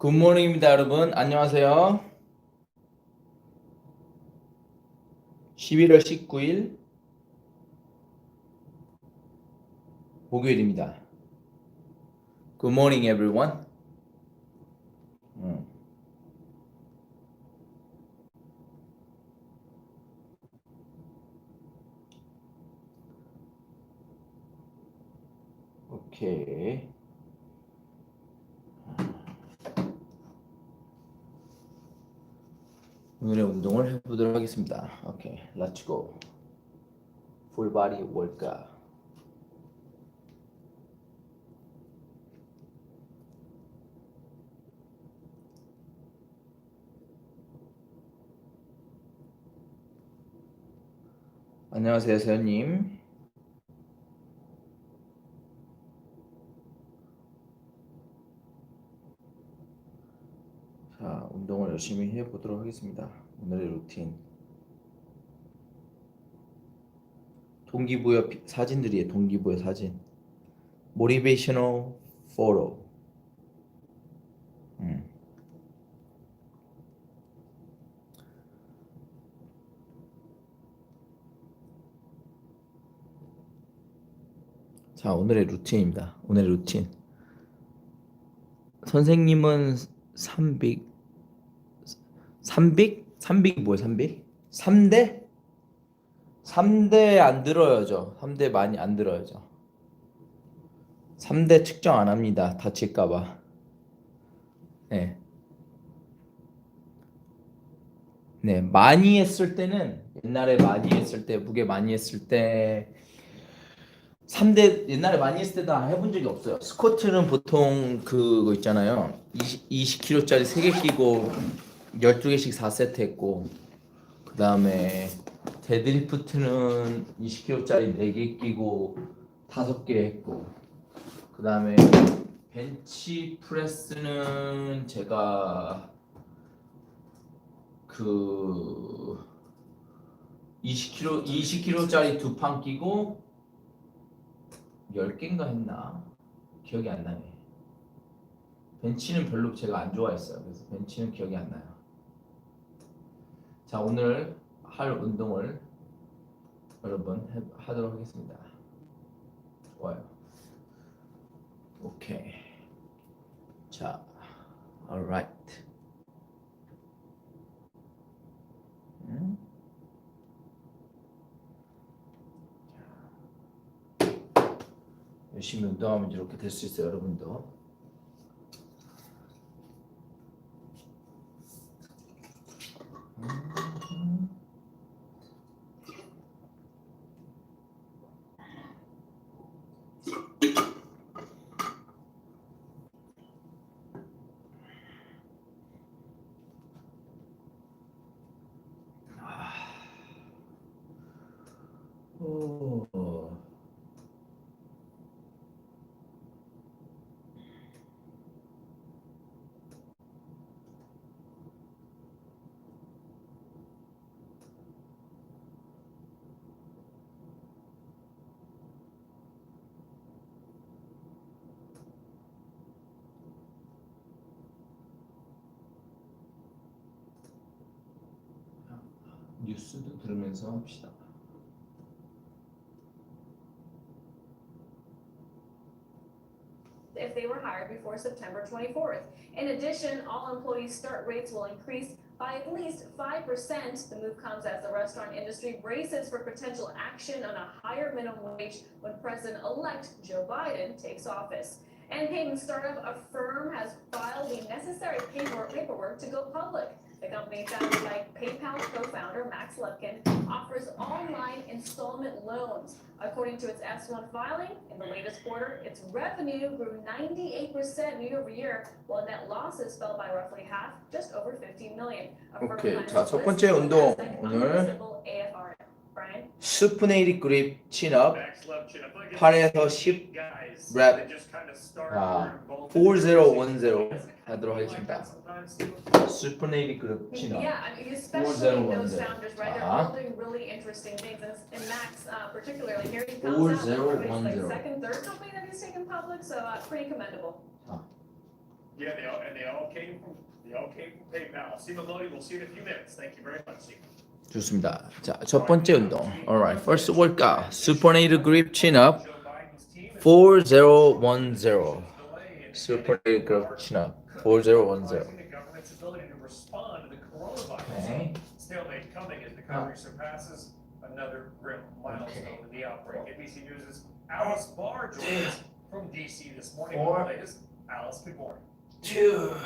굿모닝입니다, 여러분. 안녕하세요. 11월 19일 목요일입니다. Good morning, everyone. 오케이. 오늘의 운동을 해보도록 하겠습니다. 오케이, let's go. Full body workout. 안녕하세요, 세연님. 자, 운동을 열심히 해보도록 하겠습니다. 오늘의 루틴. 동기부여 사진들이에요. 동기부여 사진. Motivational photo. 자, 오늘의 루틴입니다. 오늘의 루틴. 선생님은 300이 뭐예요? 300? 3대 안 들어야죠. 3대 많이 안 들어야죠. 3대 측정 안 합니다. 다칠까봐. 네. 네, 많이 했을 때는 옛날에 많이 했을 때 무게 많이 했을 때 3대 옛날에 많이 했을 때도 해본 적이 없어요. 스쿼트는 보통 그거 있잖아요. 20kg짜리 3개 끼고 12개씩 4세트 했고, 그 다음에 데드리프트는 20kg짜리 4개 끼고 5개 했고, 그 다음에 벤치 프레스는 제가 그 20kg짜리 2판 끼고 10개인가 했나? 기억이 안 나네. 벤치는 별로 제가 안 좋아했어요. 그래서 벤치는 기억이 안 나요. 자, 오늘 할 운동을 여러분 하도록 하겠습니다. 좋아요. 오케이. 자, alright. 열심히 운동하면 이렇게 될 수 있어요, 여러분도. 뉴스도 들으면서 합시다. If they were hired before September 24th. In addition, all employees' start rates will increase by at least 5%. The move comes as the restaurant industry braces for potential action on a higher minimum wage when President-elect Joe Biden takes office. And payment startup Affirm has filed the necessary paperwork to go public. The company founded by PayPal co-founder Max Levchin offers online installment loans. According to its S1 filing, in the latest quarter, its revenue grew 98% year over year, while net losses fell by roughly half, just over 15 million. 오케이, 자, 첫 번째 운동 오늘 수프네이리 그립 친업 8에서 10 랩 4010 하도록 하겠습니다. 수프네이리 그립 친업 4010. 자, 4010. Yeah, they all came from PayPal. Steve Melody, we'll see you in a few minutes. Thank you very much, Steve. 좋습니다. 자, 첫 번째 운동. Alright, first workout. Supinated grip chin up. 4010. Supinated grip chin up. 4010. The government's ability to respond to the coronavirus. Okay. Stalemate coming as the country surpasses another grim milestone in the outbreak. NBC News' Alice Barr joins us from DC this morning with the latest. Alice, good morning. 2.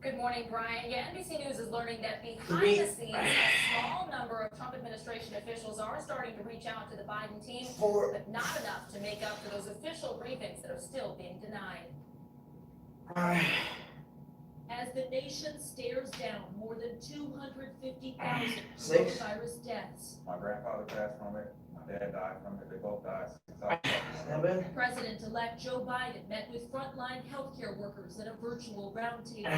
Good morning, Brian. Yeah, NBC News is learning that behind the scenes, a small number of Trump administration officials are starting to reach out to the Biden team, but not enough to make up for those official briefings that are still being denied. As the nation stares down more than 250,000 coronavirus deaths. My grandfather passed from it. My dad died from it. They both died. 7. President-elect Joe Biden met with frontline healthcare workers at a virtual roundtable.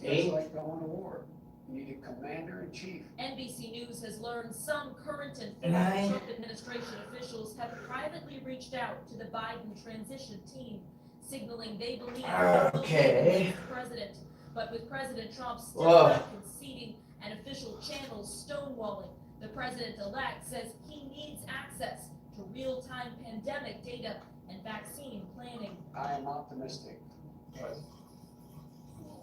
It's like going to war. You need a commander-in-chief. NBC News has learned some current and former Trump administration officials have privately reached out to the Biden transition team, signaling they believe the president. But with President Trump still not conceding and official channels stonewalling, the president-elect says he needs access to real-time pandemic data and vaccine planning. I am optimistic, but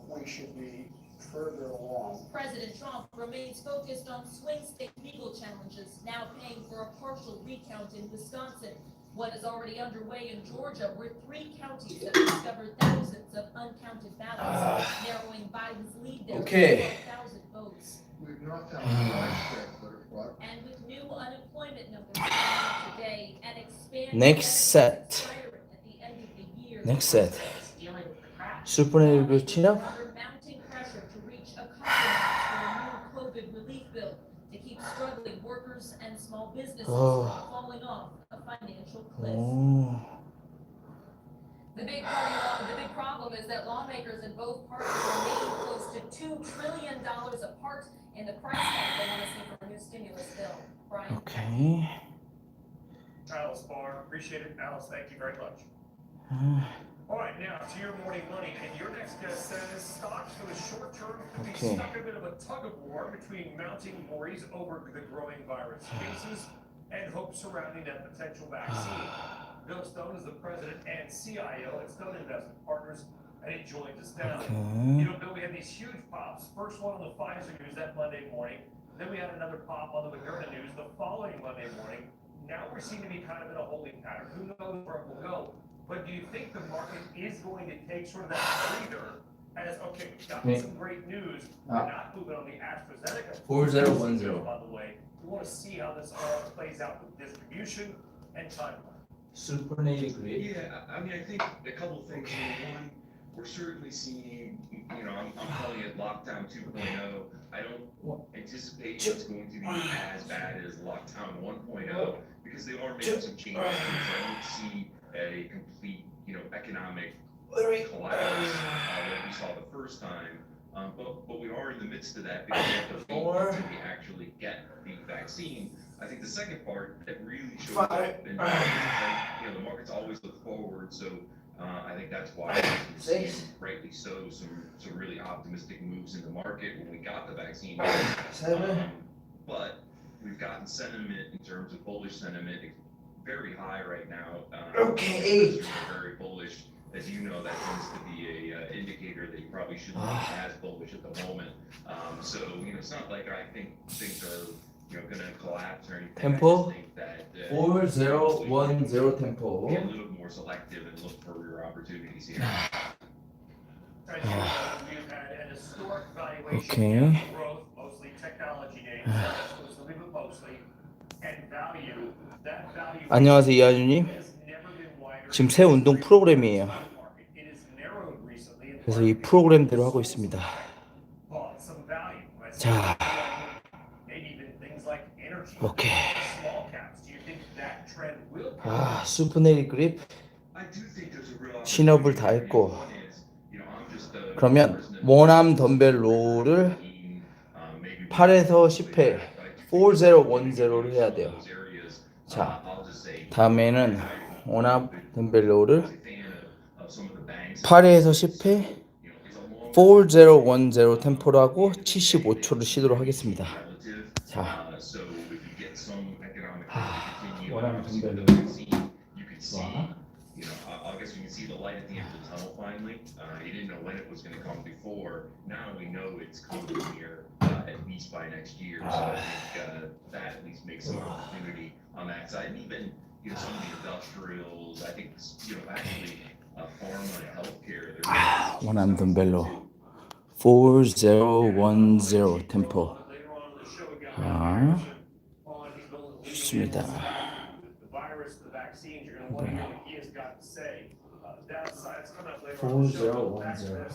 we should be further along. President Trump remains focused on swing state legal challenges, now paying for a partial recount in Wisconsin. What is already underway in Georgia, where 3 counties have discovered thousands of uncounted ballots, narrowing Biden's lead there to 12,000 votes. We've not found widespread voter fraud. And with new unemployment numbers coming out today and expanding Next set. expiring at the end of the year, Next set. dealing with the crash. Supinated grip chin up. Under mounting pressure to reach a compromise for a new COVID relief bill to keep struggling workers and small businesses from falling off a financial cliff. The big problem is that lawmakers in both parties remain close to $2 trillion apart in the price tag they want to see for a new stimulus bill. Brian? Okay. Alice Barr, appreciate it. Alice, thank you very much. All right, now to your morning money, and your next guest says stocks for the short term could be stuck in a bit of a tug of war between mounting worries over the growing virus cases and hopes surrounding that potential vaccine. Bill Stone is the president and CIO at Stone Investment Partners, and he joins us now. You know, Bill, we had these huge pops. First one on the Pfizer news that Monday morning. Then we had another pop on the Moderna news the following Monday morning. Now we seem to be kind of in a holding pattern. Who knows where it will go? But do you think the market is going to take sort of that breather as, okay, we've got some great news. We're not moving on the AstraZeneca. 4010. By the way, we want to see how this all plays out with distribution and timeline. Supinated grip. Yeah, I mean, I think a couple things. One, we're certainly seeing, you know, I'm calling it lockdown 2.0. I don't anticipate it's going to be as bad as lockdown 1.0 because they are making some changes. I don't see a complete, you know, economic collapse like we saw the first time. But we are in the midst of that because until we actually get the vaccine. I think the second part that really shows up, and you know, the markets always look forward, so I think that's why we've seen, rightly so, some really optimistic moves in the market when we got the vaccine. But we've gotten sentiment in terms of bullish sentiment very high right now. Investors are very bullish. As you know, that tends to be a indicator that you probably shouldn't be as bullish at the moment. So, you know, it's not like I think things are, you know, going to collapse or anything. Tempo. I just think that 4010 tempo. be a little more selective and look for your opportunities here. We've had an historic valuation Okay. growth, mostly technology names, exclusively but mostly, and value. That value 안녕하세요, 이하준님. has never been wider. 지금 새 운동 프로그램이에요. It is narrowed recently in 그래서 이 프로그램대로 하고 있습니다. some value. 자, Maybe even things like energy. 오케이. Small caps. Do you think that trend will supinated grip I do think there's a real 신업을 다 했고, One is, you know, I'm just a 그러면 person that 원암 덤벨 롤을 8에서 10회 4010를 해야 돼요. 자, 다음에는 원암 덤벨 롤을 8회에서 10회 4010 템포라고 75초를 쉬도록 하겠습니다. 자, 원하는 덤벨로 좋아. You know, I guess we can see the light at the end of the tunnel finally. You didn't know when it was going to come before. Now we know it's coming here at least by next year. So I think that at least makes some opportunity on that side. And even, you know, some of the industrials, I think, you know, actually pharma and healthcare. 원하는 덤벨로 4010 템포. 자, 좋습니다. The virus, the vaccines, you're going to want to hear what he has got to say. Downsides coming up later 4010.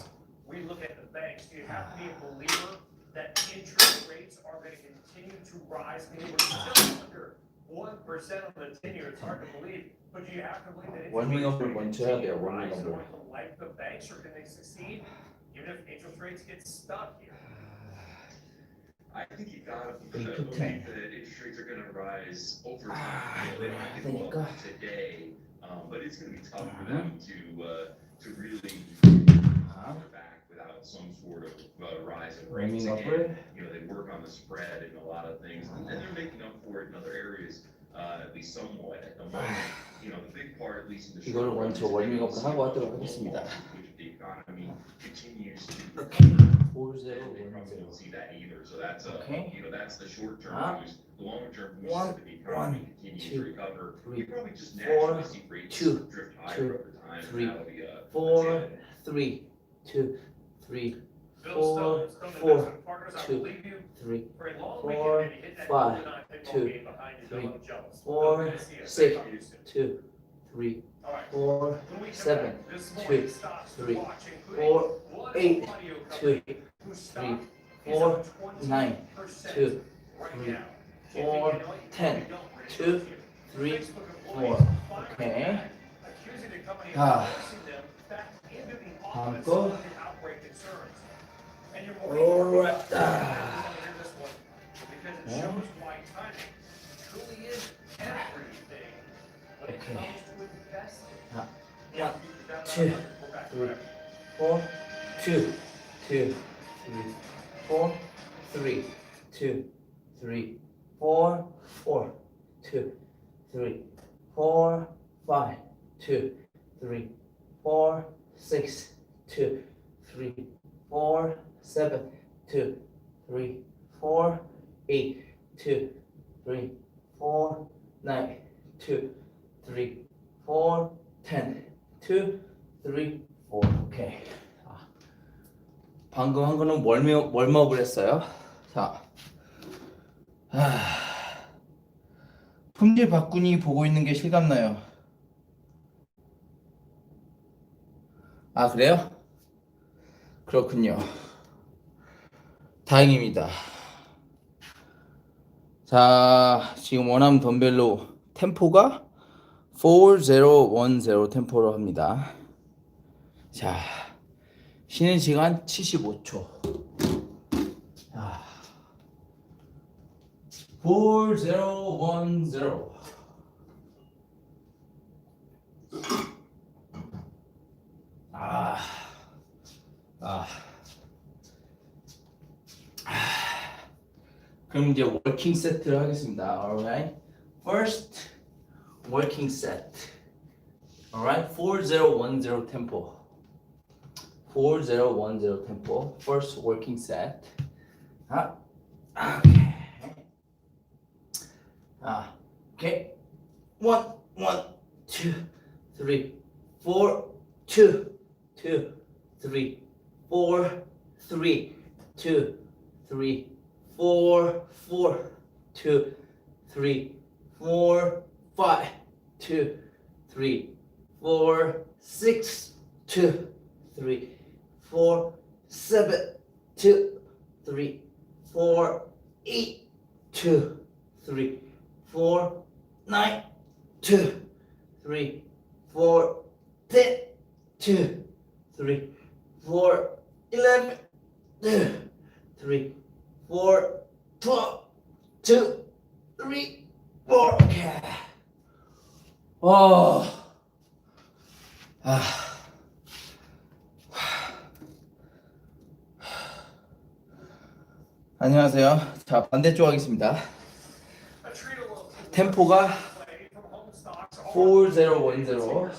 We look at the banks. Do you have to be a believer that interest rates are going to continue to rise? I mean, we're still under 1% on the 10-year. It's hard to believe, but you have to believe that 워밍업을 먼저 해야 돼요. rise. 워밍업을. Like the banks are going to succeed, even if interest rates get stuck here. I think you gotta 8 to 10. believe that interest rates are gonna rise over time. They might get low 그러니까. today, but it's gonna be tough for them to really counter back without some sort of rise in rates. Again, you know, they work on the spread and a lot of things, and they're making up for it in other areas, at least somewhat at the moment. You know, the big part, at least in the short 이거를 run, 먼저 워밍업을 하고 하도록 하겠습니다. which the economy continues to 4010. don't see that either. So that's Okay. you know, that's the short term boost. The longer term boost One, is that the economy continues two, to recover. three, We probably just four, naturally see rates two, drift two, higher over time. three, And that'll be a 4 challenge. 3 2 3 Bill 4 Stone, 4 investment partners, I 2 believe you 3 for a long 4 weekend, maybe hit that 5 golden eye pinball 2 game behind you. 3 Don't look jealous. 4 Good to see you. 6 Talk to you soon. 2 3 All right. 4 When we come 7 back, this 2 morning, stocks to 3 watch, including 4 one 8 audio 2 company whose 3 stock is 4 up 9 20% 2 right 3 now. 4 10 2 3 4 오케이. 자, 다음 거. 오라다. 오케이. 자, 1 2 3 4 2 2 3 4 3 2 3 4 4 2 3 4 5 2 3 4 6 2 3 4 7 2 3 4 8 2 3 4 9 2 3 4 10 2 3 4 오케이. 방금 한 거는 월업을 했어요. 자, 품질 바꾸니 보고 있는 게 실감나요. 아, 그래요? 그렇군요. 다행입니다. 자, 지금 원하는 덤벨로 템포가 4010 템포로 합니다. 자, 쉬는 시간 75초. 자, 4010. 그럼 이제 워킹 세트를 하겠습니다. Alright. First working set. Alright. 4010 tempo. 4010 tempo. First working set. Okay. Okay. 1 1 2 3 4 2 2 3 4 3 2 3 4 4 2 3 4 5 2 3 4 6 2 3 4 7 2 3 4 8 2 3 4 9 2 3 4 10 2 3 4 11 2 3 4 12 2 3 4 okay. 안녕하세요. 자, 반대쪽 하겠습니다. 템포가 4010.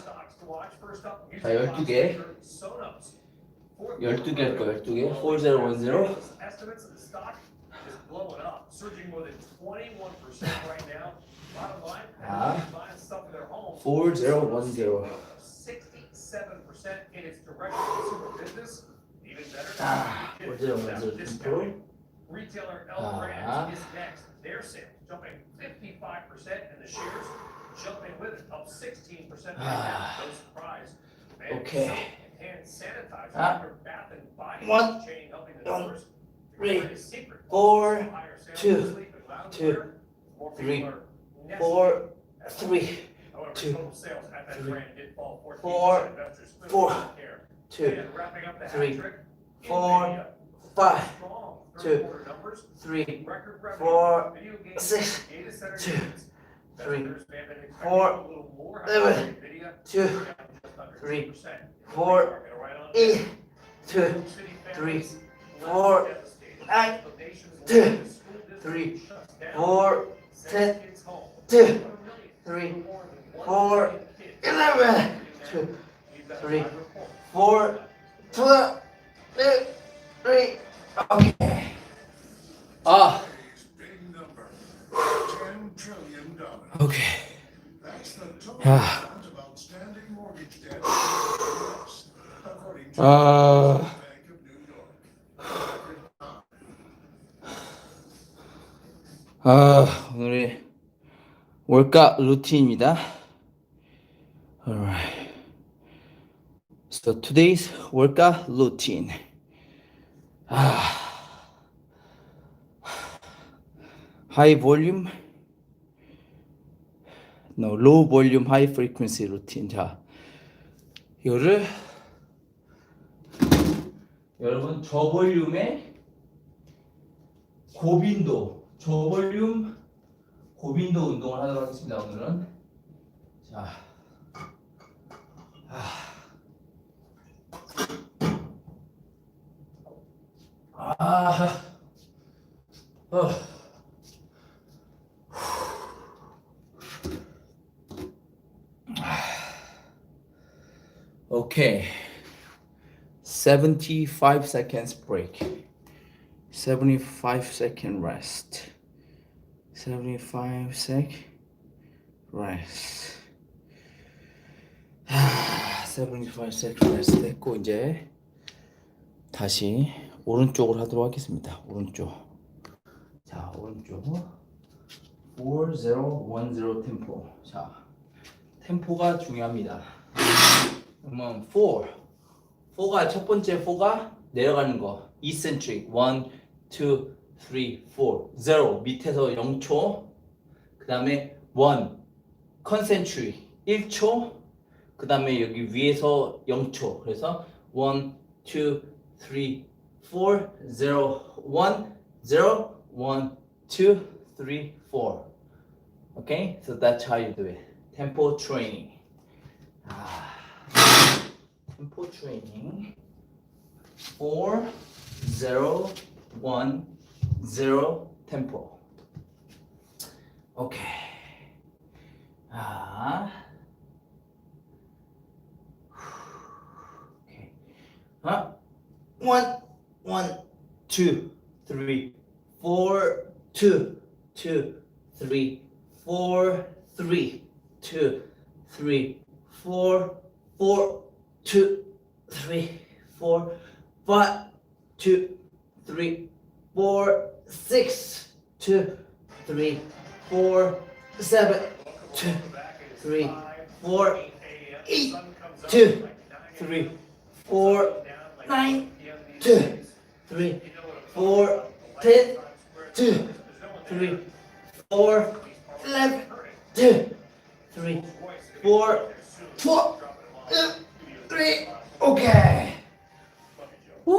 자, 12개. 12개 할 거야, 12개. 4010. 아, 4010. 아, 4010 Retailer L Brands is next. Their sales jumping 55% and the shares jumping with it, up 16% right now. No surprise. Okay. Hand sanitizer for bath and body One, chain helping the two, numbers. three, Secret. 4, Higher sales 2, of sleep and loungewear. 2, More 3, people are nesting 4, in. 3, However, 2, total sales at that 3, brand did fall 14%. 4, Investors clearly 4, don't care. 2, And wrapping up the hat 3, trick, 4, Nvidia. 5, Strong 2, third quarter numbers. 3, Record revenue, 4, video games, 6, data center 2, units. 3, Investors may have been expecting 4, a little more 11, out of Nvidia, 2, down just under 3, 2%. 4, Market right on 8, down. 2, New York City 3, families left 4, devastated. 9, The nation's 2, largest school district 3, shuts down. 4, Sends 10, kids home. 2, 1 million, 3, more than 1 4, million kids. 11, 2, We've got 3, 5 reports. 4, 12, 3. Okay. 아, Big number. $10 trillion. okay. That's the total Yeah. amount of outstanding mortgage debt in the US, according to the 아, Bank of New York. 오늘의 월가 루틴입니다. Alright. So today's 월가 routine. High volume, no, low volume, high frequency routine. 자, 이거를 여러분 저볼륨의 고빈도, 저볼륨 고빈도 운동을 하도록 하겠습니다. 오늘은 자, Okay. 75 seconds break. 75-second rest. 75-second rest. 75-second rest 했고 이제 다시 오른쪽으로 하도록 하겠습니다. 오른쪽. 자, 오른쪽. 4010 템포. 자, 템포가 중요합니다. 그러면 4가 첫 번째 4가 내려가는 거. eccentric 1, 2, 3, 4. 0 밑에서 0초. 그 다음에 1 concentric 1초. 그 다음에 여기 위에서 0초. 그래서 1, 2, 3, 4, 0, 1, 0, 1, 2, 3, 4. Okay? So that's how you do it. Tempo training. Tempo training. 4, 0, 1, 0 tempo. Okay. Okay. 1, 2, 3, 4, 2, 2, 3, 4, 3, 2, 3, 4, 4, 2, 3, 4, 5, 2, 3, 4, 6, 2, 3, 4, 7, 2, 3, 4, 8, 2, 3, 4, 9, 2, 3, 4, 10, 2, 3, 4, 11, 2, 3, 4, 12, 3. Okay. Woo.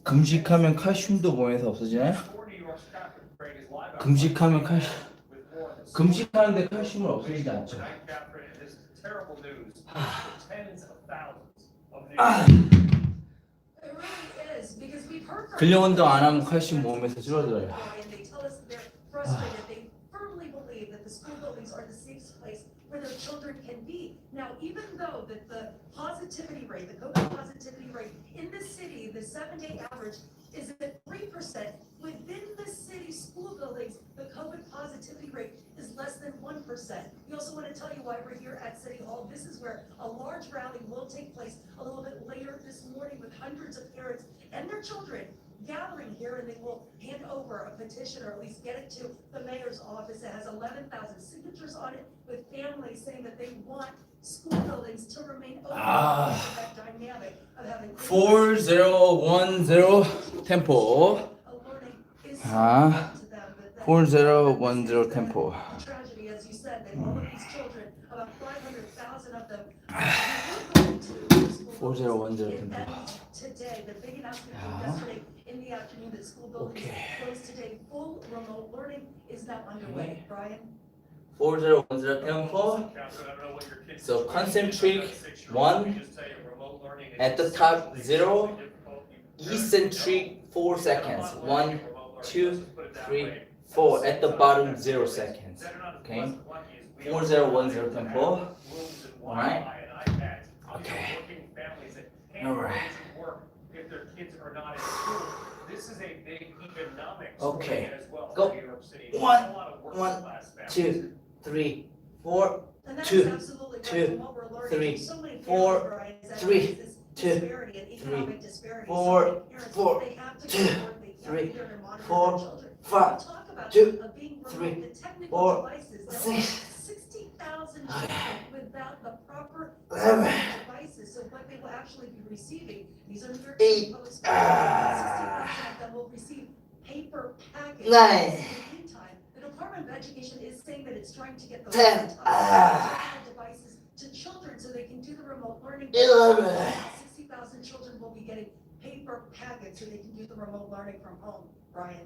금식하면 칼슘도 몸에서 없어지나요? 금식하면 칼슘. 금식하는데 칼슘은 없어지지 않죠. terrible news for tens of thousands of new. It really is, because we've heard from 근력 운동 안 하면 칼슘 몸에서 줄어들어요. and they tell us they're frustrated. They firmly believe that the school buildings are the safest place where their children can be. Now, even though that the positivity rate, the COVID positivity rate in the city, the 7-day average is at 3%, within the city school buildings, the COVID positivity rate is less than 1%. We also want to tell you why we're here at City Hall. This is where a large rally will take place a little bit later this morning with hundreds of parents and their children gathering here, and they will hand over a petition, or at least get it to the mayor's office. It has 11,000 signatures on it, with families saying that they want school buildings to remain open. That dynamic of having 4010 템포. learning is 아, to them, but that 4010 tempo. tragedy, as you said, that all of these children, about 500,000 of them, 4010 And tempo. today, the big announcement came yesterday in the afternoon that school buildings closed today. Full remote learning is now underway. Brian? 4010 tempo. So concentric 1 at the top 0, eccentric 4 seconds. 1, 2, 3, 4 at the bottom 0 seconds. Okay, 4010 tempo. Alright. Okay. Alright. If their kids are not in school, this is a big economic Okay. story as well Go. for New York City. One, A lot of working one, class families. 2, 3, 4, And that's Two, absolutely right, two, from what we're learning. three, So many families, four, Brian, is that three, there's this two, disparity and economic disparity. So four, many parents, four, they have to two, go to work, they can't three, be there to monitor four, their children. five, We talk about two, being remote, three, the technical four, devices, that six, 60,000 children without the proper 11, devices. So what they will actually be receiving, these are New York 8, City public schools, 60% of them will receive paper packets. 9, In the meantime, the Department of Education is saying that it's trying to get those 10, devices to children so they can do the remote learning. 11. 60,000 children will be getting paper packets so they can do the remote learning from home. Brian?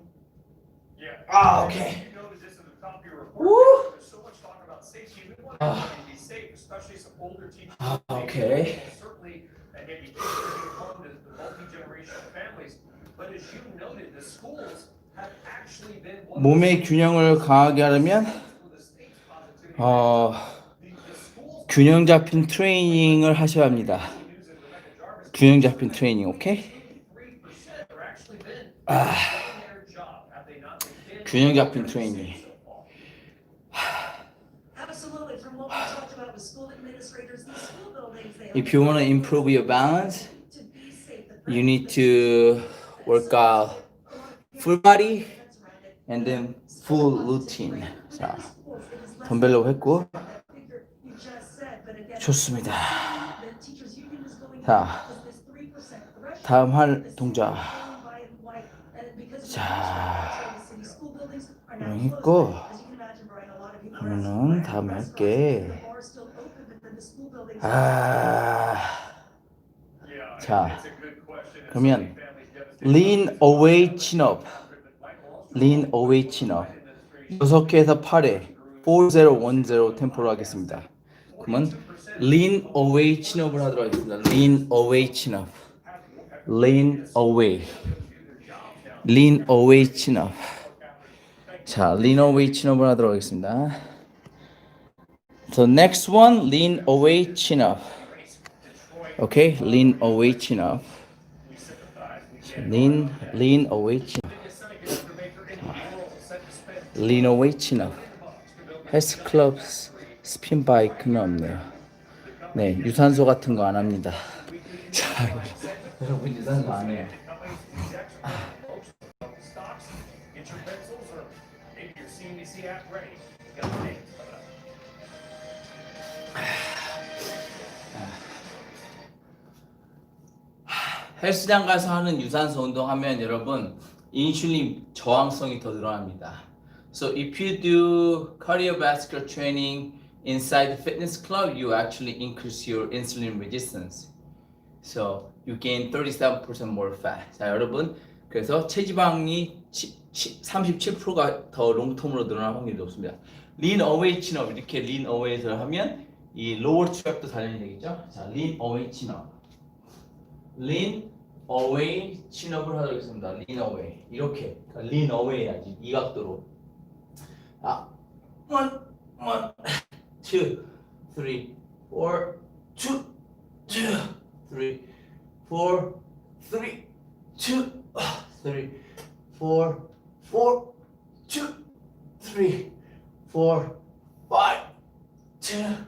Yeah. Ah, okay. You noted this at the top of your Woo. report. There's so much talk about safety. We want everybody to be safe, especially some older teachers. Okay. Certainly, and maybe kids are being home to the multi-generational families. But as you noted, the schools have actually been one of the 몸의 균형을 강하게 하려면 the state's positivity. 균형 잡힌 트레이닝을 하셔야 합니다. 균형 잡힌 트레이닝, 오케이? 균형 잡힌 트레이닝. Absolutely. From what we talked about with school administrators, these school buildings, they If you want to improve your balance, to be safe. you need to work out full body and then full routine. 자, 덤벨로 했고 좋습니다. 자, 다음 할 동작. 자, 했고 그러면은 다음에 할게. 자, 그러면 lean away chin up. lean away chin up. 6개에서 8회 4010 템포로 하겠습니다. 그러면 lean away chin up을 하도록 하겠습니다. lean away chin up. lean away. lean away chin up. 자, lean away chin up을 하도록 하겠습니다. So next one, lean away chin up. Okay, lean away chin up. lean away chin up. lean away chin up. 헬스 클럽 스핀 바이크는 없네요. 네, 유산소 같은 거 안 합니다. 자, 여러분 유산소 안 해요. 헬스장 가서 하는 유산소 운동하면 여러분 인슐린 저항성이 더 늘어납니다. So if you do cardiovascular training inside the fitness club, you actually increase your insulin resistance. So you gain 37% more fat. 자, 여러분 그래서 체지방이 37%가 더 롱텀으로 늘어날 확률이 높습니다. lean away chin up 이렇게 lean away를 하면 이 lower trap도 단련이 되겠죠? 자, lean away chin up. lean away chin up을 하도록 하겠습니다. lean away. 이렇게. 그러니까 lean away 해야지. 이 각도로. 아, 1, 2, 3, 4, 2, 2, 3, 4, 3, 2, 3, 4, 4, 2, 3, 4, 5, 2,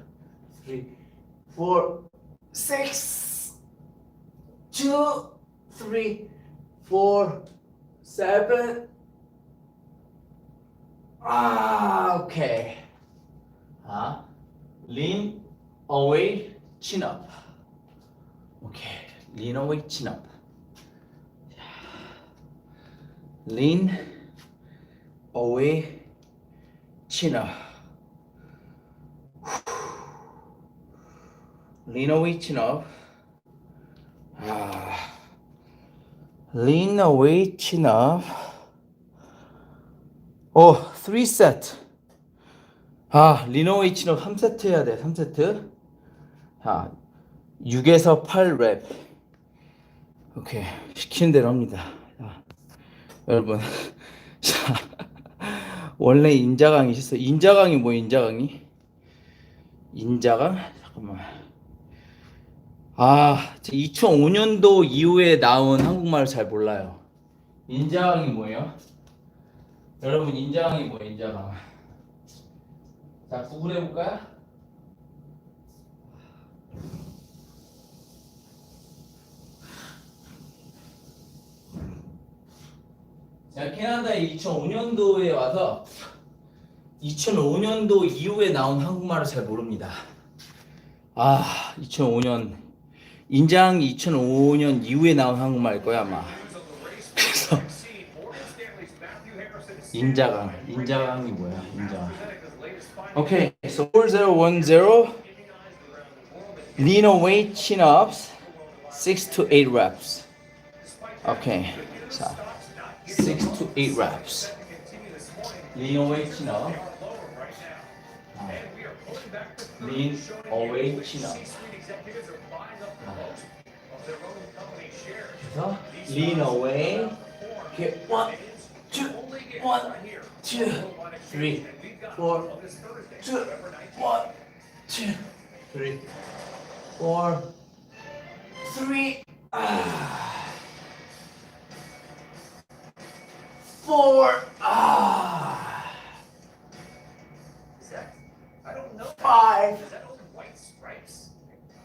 3, 4, 6, 2, 3, 4, 7. 오케이. lean away, chin up. 오케이. lean away, chin up. lean away, chin up. lean away, chin up. lean away, chin up. 3 set. lean away, chin up 3세트 해야 돼. 3세트. 6에서 8랩. 오케이. 시키는 대로 합니다. 여러분. 자, 원래 인자강이 있었어요. 인자강이 뭐예요? 인자강이? 인자강? 잠깐만. 2005년도 이후에 나온 한국말을 잘 몰라요. 인자강이 뭐예요? 여러분, 인자강이 뭐예요? 인자강. 자, 구글해볼까요? 제가 캐나다에 2005년도에 와서 2005년도 이후에 나온 한국말을 잘 모릅니다. 2005년 인장이 2005년 이후에 나온 한국말일 거야 아마. 그래서 인자강이 뭐야? 인자강. 오케이, so 4010 lean away chin ups 6 to 8 reps. 오케이, 자. 6 to 8 reps. lean away chin up. lean away chin up. 그래서 lean away. Okay, 1, 2, 1, 2, 3, 4, 2, 1, 2, 3, 4, 3. 4. I don't know. 5. Is that old white stripes?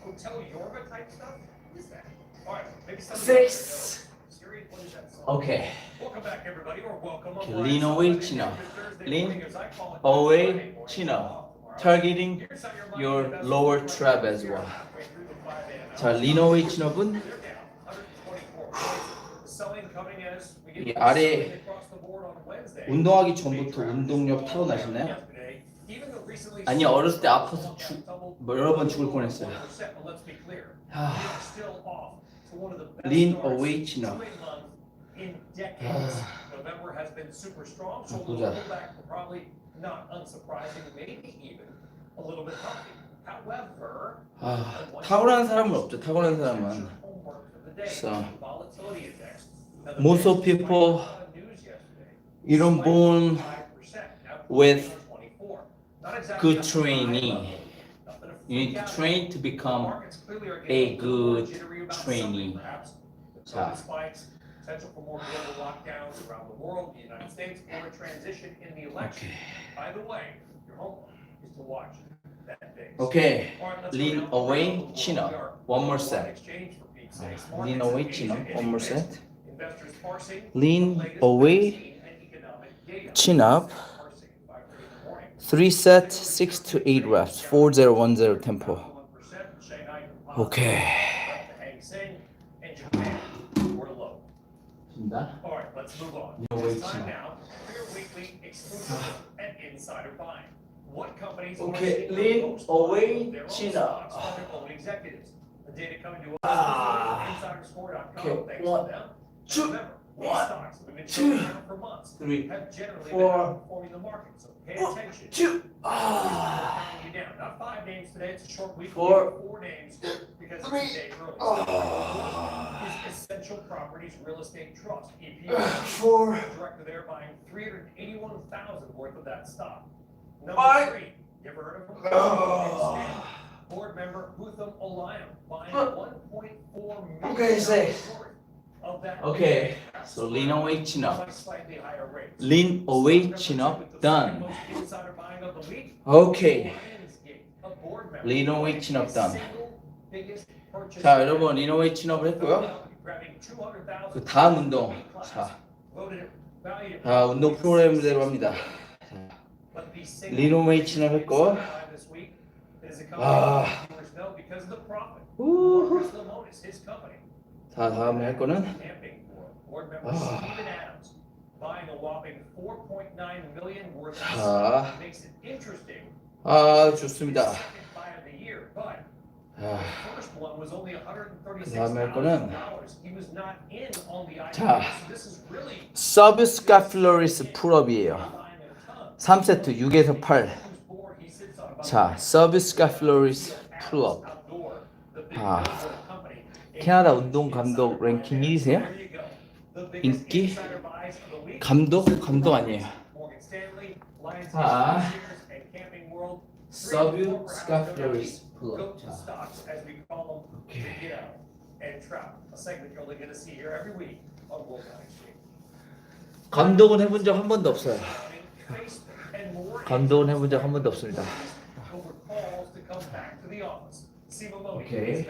Hotel Yorba type stuff? What is that? All right, maybe some 6. Siri, what is that song? Okay. Welcome back, everybody, or welcome. Okay, lean away, chin up. Lean away, chin up. Targeting your lower trap as well. 자, lean away, chin up은 이 아래 운동하기 전부터 운동력 타고나셨나요? 아니, 어렸을 때 아파서 여러 번 죽을 뻔했어요. lean away, chin up. 보자. 탁월한 사람은 없죠. 탁월한 사람은. So, most of people you don't born with good training. You need to train to become a good trainee. 자, potential for more global lockdowns around the world, the United States, or a transition in the election. By the way, your homework is to watch that base. Okay, lean away, chin up. One more set. Lean away, chin up. One more set. Lean away, chin up. 3 sets, 6 to 8 reps. 4010 tempo. Okay. All right, let's move on. It's time now for your weekly exclusive and insider buying. What companies Okay, lean away, chin up. Executives. The data coming to us is insiderscore.com. Okay, Thanks 1, to them. 2, Remember, these 1, stocks have been 2, trading down for months. 3, Have generally 4, been outperforming the market, so pay 1, attention. 2. You down. Not 5 names today. today. It's a short week. Four. 4 names because it's a day early. Is Essential Properties Real Estate Trust. EP. 4. Director there buying $381,000 worth of that stock. Number Five. 3. You ever heard of him? Board member Hutham Oliam buying 1.4 million Okay, say. of that. Okay, so lean away, chin up. Slightly higher rates. Lean away, chin up, done. Most insider buying of the week. Okay, Lionsgate, a board member, lean away, chin up, done. single biggest purchase 자, 여러분, lean away, chin up을 했고요. grabbing 200,000 그 다음 운동. 자, 운동 프로그램대로 합니다. lean away, chin up 했고. 우후. 자, 다음에 할 거는 좋습니다. 그 다음에 할 거는 자, 서브스카플러리스 풀업이에요. 3세트 6에서 8. 자, 서브스카플러리스 풀업. 캐나다 운동 감독 랭킹 1위세요? 인기? 감독? 감독 아니에요. 서브스카플러리스 풀업. 자, 오케이. 감독은 해본 적 한 번도 없어요. 감독은 해본 적 한 번도 없습니다. 오케이.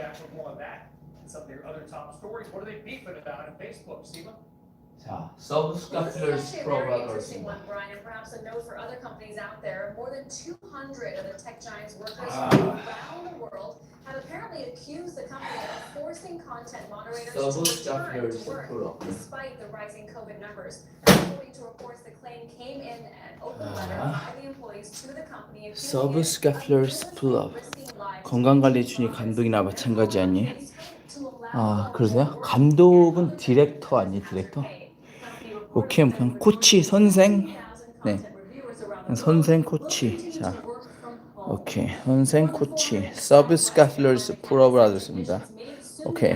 자, 서브스카플러리스 풀업하도록 하겠습니다. Brian, and perhaps a note for other companies out there. More than 200 of the tech giant's workers from around the world have apparently accused the company of forcing content moderators to return to work despite the rising COVID numbers. According to reports, the claim came in an open letter by the employees to the company. 서브스카플러리스 풀업. 건강관리준이 감독이나 마찬가지 아니에요? 그러세요? 감독은 디렉터 아니에요? 디렉터? 오케이, 그냥 코치, 선생. 네, 선생, 코치. 자, 오케이, 선생, 코치. 서브스카플러리스 풀업을 하겠습니다. 오케이,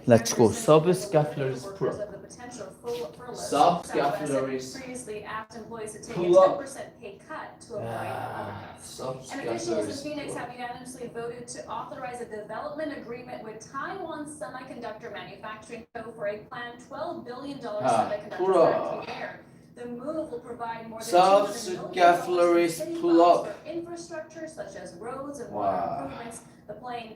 let's go. 서브스카플러리스 풀업. 서브스카플러리스 풀업. And officials in Phoenix have unanimously voted to authorize a development agreement with Taiwan Semiconductor Manufacturing Co. for a planned $12 billion semiconductor factory there. The move will provide more than $200 million for infrastructure such as roads and water improvements. The plan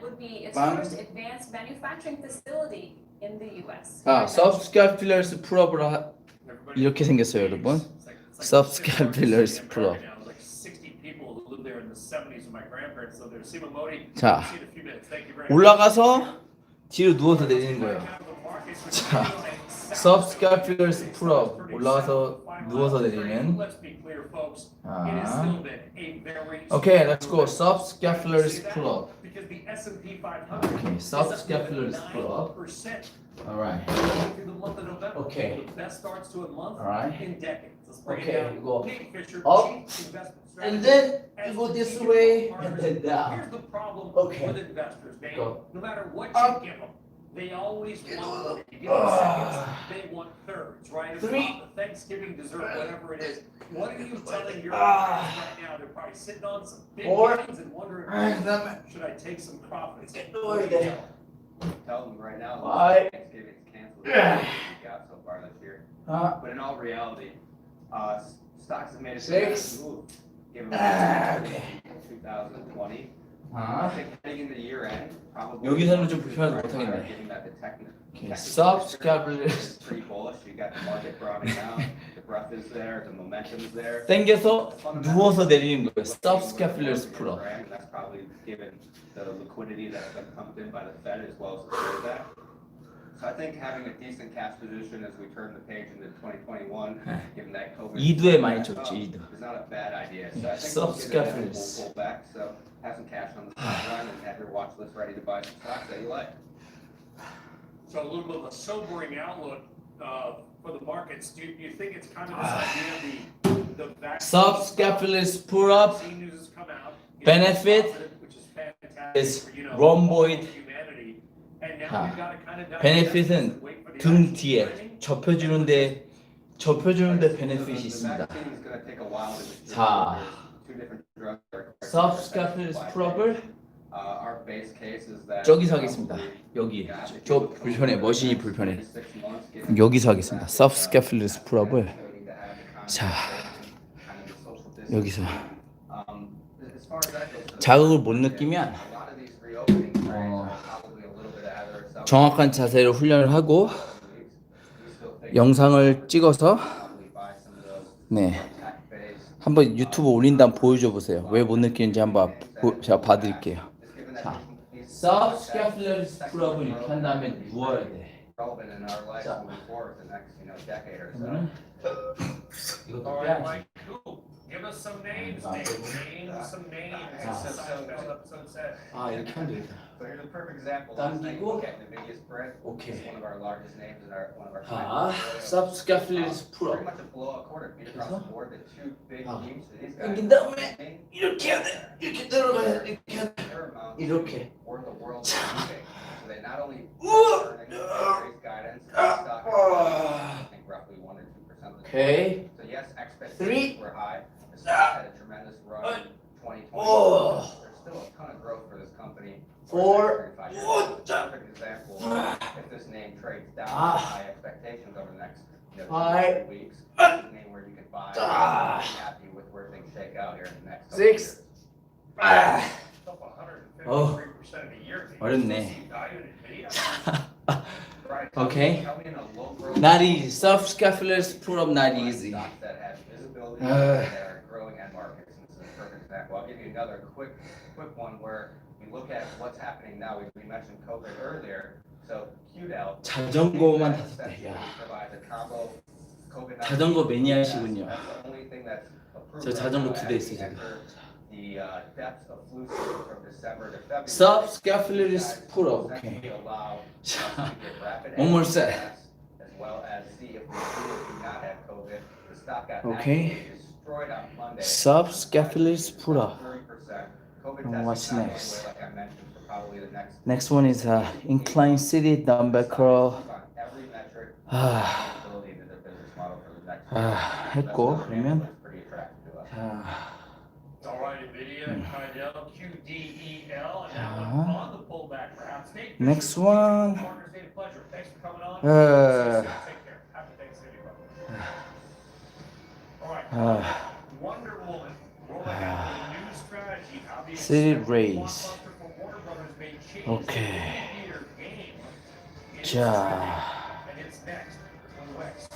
would be its first advanced manufacturing facility in the U.S. 서브스카플러리스 풀업을 이렇게 생겼어요, 여러분. 서브스카플러리스 풀업. 자, 올라가서 뒤로 누워서 내리는 거예요. 자, 서브스카플러리스 풀업 올라가서 누워서 내리는. 오케이, let's go. 서브스카플러리스 풀업. 오케이, 서브스카플러리스 풀업. Alright. Okay. Alright. Okay, you go up, and then you go this way, and then down. Okay. Go. No matter what Up. you give them, they always want more. You give them seconds, they want thirds, right? It's Three. not the Thanksgiving dessert, whatever it is. What are you telling your clients right now? They're probably sitting on some big Four. gains and wondering, should I take some profits? Tell them right now, Five. Thanksgiving's canceled. We got so far this year. But in all reality, stocks have made a Six. move given Okay. 2020. I think heading into year end, probably 여기서는 좀 불편해서 못하겠네. given that the Okay, 서브스카플러리스 pretty bullish. You got the market broadening out, the breadth is there, the momentum's there. 당겨서 누워서 내리는 거예요. 서브스카플러리스 풀업. And that's probably given the liquidity that's been pumped in by the Fed as well as the CARES Act. So I think having a decent cash position as we turn the page into 2021, given that COVID 2에 많이 줬지, 2도. is not a bad idea. So I think Subscribers. we'll pull back. So have some cash on the sideline and have your watch list ready to buy some stocks that you like. So a little bit of a sobering outlook for the markets. Do you think it's kind of this idea of the vaccine 서브스카플러리스 풀업. news has come out? benefit which is fantastic is for, you know, rhomboid. humanity. And now 아, we've got to kind of benefit은 등 뒤에 접혀주는데 베네핏이 있습니다. 자, subscapularis proper 저기서 하겠습니다. 여기 저 불편해, 머신이 불편해. 여기서 하겠습니다. subscapularis proper. 자, 여기서 자극을 못 느끼면 정확한 자세로 훈련을 하고 영상을 찍어서 한번 유튜브 올린 다음 보여줘 보세요. 왜 못 느끼는지 한번 제가 봐드릴게요. 자, subscapularis proper 이렇게 한 다음에 누워야 돼. 자, 그러면 이것도 빼야지. Give us some names, Name some names. 아, 이렇게 하면 되겠다. So here's a perfect example. Last night, 당기고. look at NVIDIA spread. 오케이. It's one of our largest names in one of our 자, clients. subscapularis Pretty proper. much a blowout quarter beat across the board. The two big 아, teams. These guys 당긴 다음에 이렇게 해야 돼. 이렇게 들어가야 돼. 이렇게 해야 돼. 이렇게. Or the world 자. so they not only 우와. raise guidance, stock I think roughly 1 or 2% of the 오케이. So yes, Three. expectations were high. The stock had a tremendous run in 2020. Oh. There's still a ton of growth for this company. Four. Perfect example. If this name trades down Ah. high expectations over the next 2 Five. 3 weeks, it's a name where you can buy. Ah. Be happy with where things shake out here in the next couple Six. years. 아, Up 153% of the year. 어렵네. Value in NVIDIA. Right. Okay. Tell me in a low growth- Not easy. Subscapularis proper not easy. Stocks that have visibility Ah. that are growing end markets. And this is a perfect example. I'll give you another quick one where we look at what's happening now. We mentioned COVID earlier. So QDEL 자전거만 다섯 대. 야, provides a combo COVID-19 자전거 매니아시군요. That's the only thing that's approved 저 자전거 right 두 now 대 as we 있어요, 지금. enter the depths of flu season from December to February. Subscapularis proper. Essentially 오케이. allow us to get rapid One more access set. as well as see if we do not have COVID. The stock got Okay. absolutely destroyed on Monday. Subscapularis proper. 30%. COVID And what's testing not next? going away, like I mentioned, for probably the next Next one is incline seated dumbbell curl. on every metric, 아, ability to their business model for the next 했고 그러면 That's pretty attractive to us. 자, All right, NVIDIA, Kydel, QDEL, and that Uh-huh. one on the pullback perhaps. Nate, next one. Partners, Nate, a pleasure. Thanks for coming on. Uh. Take care. Happy Thanksgiving. brother. All right. 아, Wonder Woman rolling out with a new strategy. How the Seated expected raise. blockbuster from Warner Brothers may change Okay. the theater game. It's 자, trending, and it's next on the West.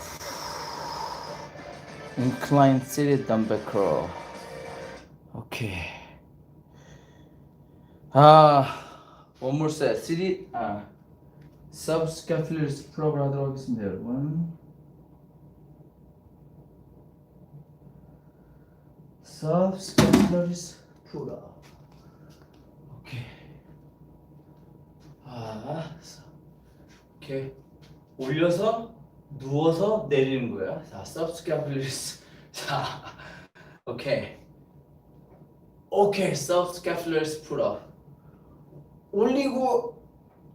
incline seated dumbbell curl. 오케이. one more set. seated subscapularis proper 하도록 하겠습니다, 여러분. subscapularis proper. 오케이. 오케이. 올려서 누워서 내리는 거야. 자, subscapularis. 자, 오케이. 오케이, subscapularis pull-up. 올리고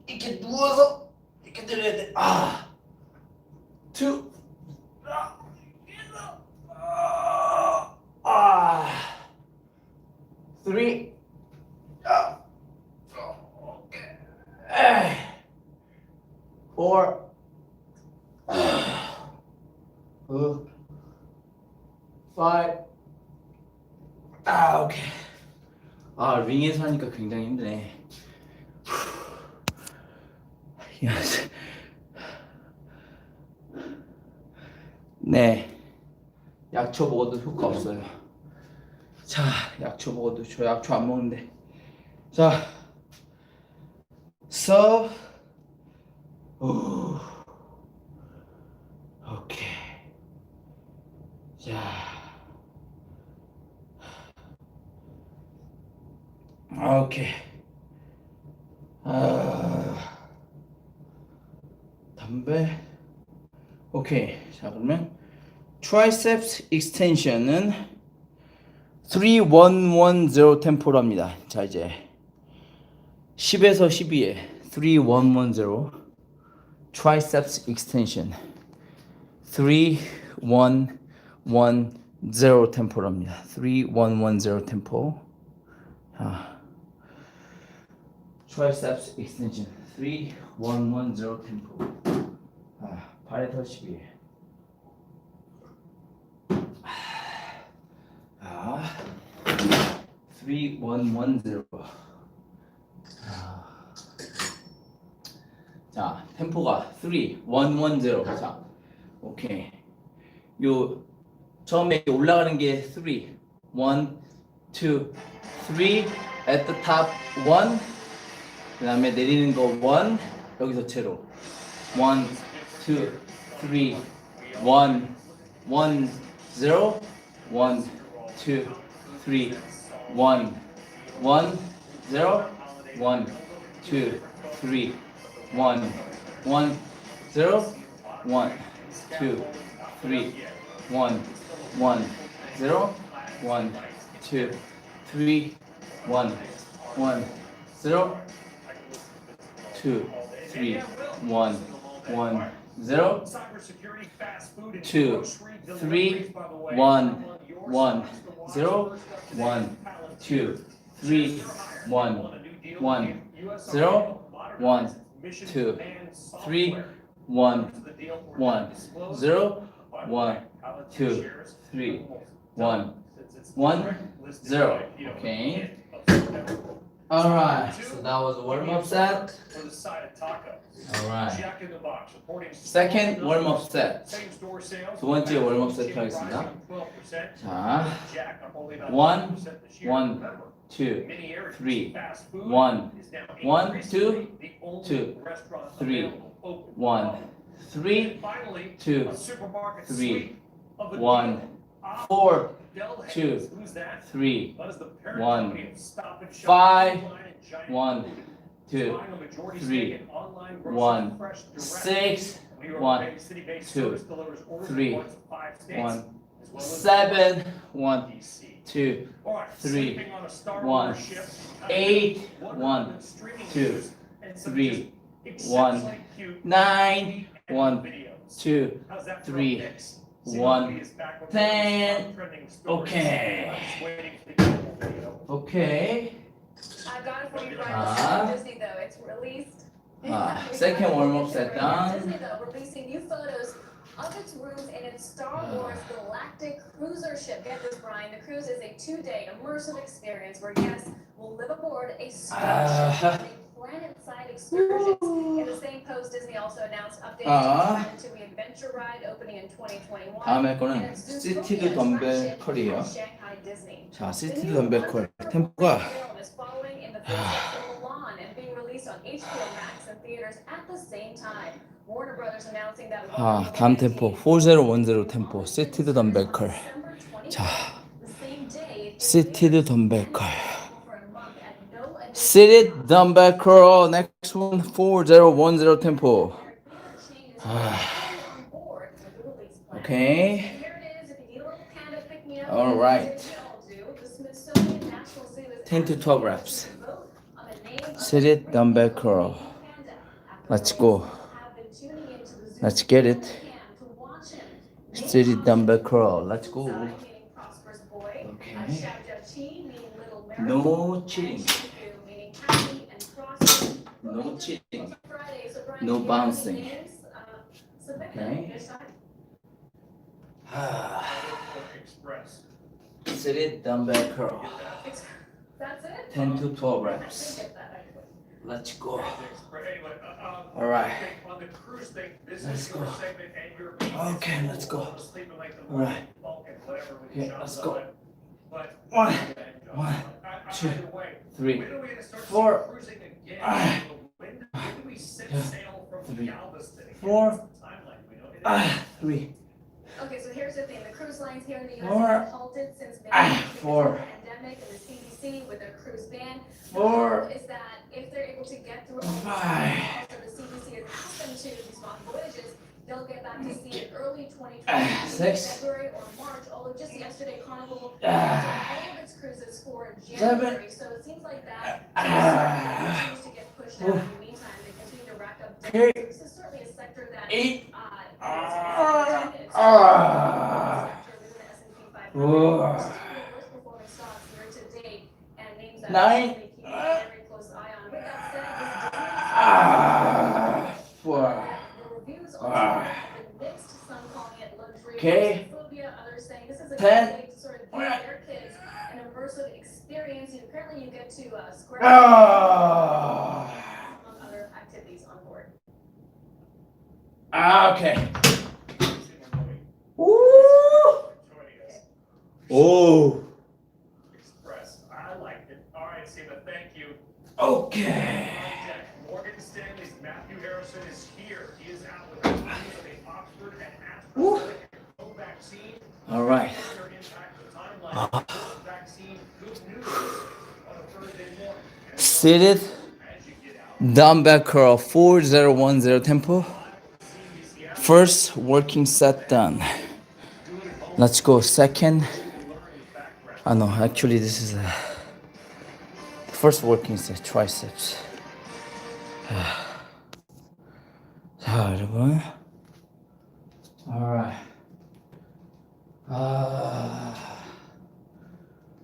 이렇게 누워서 이렇게 내려야 돼. two, three, okay, four, five. 오케이. 링에서 하니까 굉장히 힘드네. 네, 약초 먹어도 효과 없어요. 자, 약초 먹어도 저 약초 안 먹는데. 자, 오케이. 자. 오케이. 담배. 오케이. 자, 그러면 트라이셉스 익스텐션은 3110 템포로 합니다. 자, 이제 10에서 12에 3110 triceps extension 3110 템포로 합니다. 3110 템포. 자, triceps extension 3110 템포. 아, 발에 터치기. 아, 3110. 자, 템포가 3110. 자, 오케이. 요 처음에 올라가는 게 3, 1, 2, 3 at the top 1. 그다음에 내리는 거 1. 여기서 제로. 1, 2, 3, 1, 1, 0, 1, 2, 3, 1, 1, 0, 1, 2, 3, 1, 1, 0, 1, 2, 3, 1, 1, 0, 1, 2, 3, 1, 1, 0, 2, 3, 1, 1, 0, 2, 3, 1, 1, 0, 1, 2, 3, 1, 1, 0, 1, 2, 3, 1, 1, 0, 1, 2, 3, 1, 1, 0. Okay. Alright, so that was a warm-up set. For the side of taco. Alright. Jack in the Box reporting Second warm-up set. same store sales. 두 번째 warm-up set 하겠습니다. 12%. 자, Jack up only about 1, 1% this year. 1, Remember, 2, many areas, 3, fast food 1, is now 1, increasingly 2, the only 2, restaurant 3, available open. 1, 3, And finally, 2, a supermarket 3, suite of a 1, deal. 4, Del 2, Hayes, who's that? 3, That is the parent 1, company of Stop and Shop, 5, Foodline, and Giant 1, Food. 2, Buying a majority 3, stake in online grocery 1, Fresh Direct. 6, New York 1, City-based 2, service delivers orders 3, in parts of 5 states, 1, as well as 7, 1, DC. 2, All right, 3, sleeping on a Star 1, Wars ship, 8, Wonder 1, Woman streaming 2, news, and some 3, just 1, exceptionally cute 9, and 1, videos. 2, How's that for a 3, mix? 1, CLB is back with 10. more trending stories. Okay. I'm just waiting for the Apple video. Okay. I've got it for you, Brian. Ah. This is Disney, though. It's released. Second warm-up set done. Disney, though, releasing new photos of its rooms in its Star Wars Galactic Cruiser ship. Get this, Brian. The cruise is a 2-day immersive experience where guests will live aboard a spaceship on a planet-side excursion. In the same post, Disney also announced updates to the Adventure Ride opening in 2021. 다음에 and 거는 its new 시티드 덤벨 flagship 컬이에요. at Shanghai Disney. 자, The 시티드 new 덤벨 컬. 템포가 film is following in the footsteps of Mulan and being released on HBO Max and theaters at the same time. Warner Brothers announcing that 다음 템포 4010 템포 시티드 덤벨 컬. 자, 시티드 덤벨 컬. Seated dumbbell curl. Next one 4010 tempo. Okay. All right. 10 to 12 reps. Seated dumbbell curl. Let's go. Let's get it. Seated dumbbell curl. Let's go. Okay. No cheating. No cheating. No bouncing. Okay. Express. Seated dumbbell curl. That's it? 10 to 12 reps. Let's go. All right. On the cruise thing, this Let's is your go. segment and your Okay, let's go. Sleeping like the All right. Vulcan, whatever with Okay, John let's Doe. go. But 1, John, 1, I- 2, either way, 3, when are we gonna start 4, cruising again? Ah. When do we set Yeah. sail from 3, Galveston again? 4, What's the timeline? We don't- 3, Okay, so here's the thing. The cruise lines here in the US 4, have been halted since May 4, the pandemic, and the CDC with their cruise ban. The 4, hope is that if they're able to get through all this, 5. also the CDC has asked them to these long voyages, They'll get back to see it early 2020, Six. February or March, although just yesterday Carnival Ah. canceled all of its cruises for January, so it seems like that continues to get pushed out. In the meantime, they continue to rack up debt. So this is certainly a sector that Eight. is Ah. sector within the S&P 500. Whoa. This is one of the worst performing stocks year to date, and names that Nine. we're keeping a very close eye on. With that said, Four. the reviews also have been mixed. Some calling it luxury Okay. phobia, others saying this is a 10. good way to sort of give their kids an immersive experience. Apparently, you get to square Ah. among other activities on board. Okay. Woo. Oh. Express. I liked it. All right, Sima, thank you. Okay. Morgan Stanley's Matthew Harrison is here. He is out with the news of the Oxford and Woo. AstraZeneca vaccine. All right. Their impact, the timeline of the vaccine. Good news on a Thursday morning. Seated. As you get out, Dumbbell curl 4010 tempo. First working set done. Let's go second. No, actually this is a first working set triceps. 자, 여러분. Alright.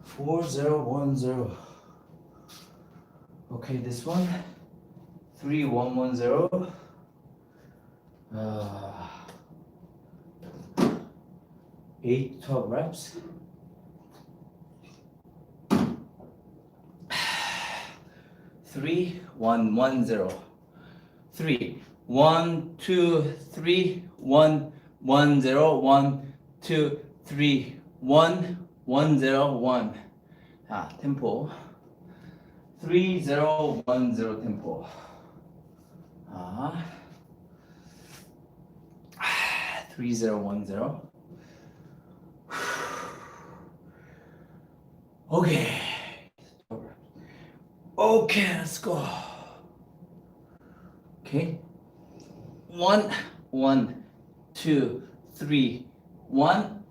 4010. Okay, this one. 3110. 8 to 12 reps. 3-1-1-0. 3 1 2 3 1 1 0 1 2 3 1 1 0 1. 템포 3 0 1 0 템포. 3 0 1 0. Okay. Okay, let's go. Okay. 1 1 2 3 1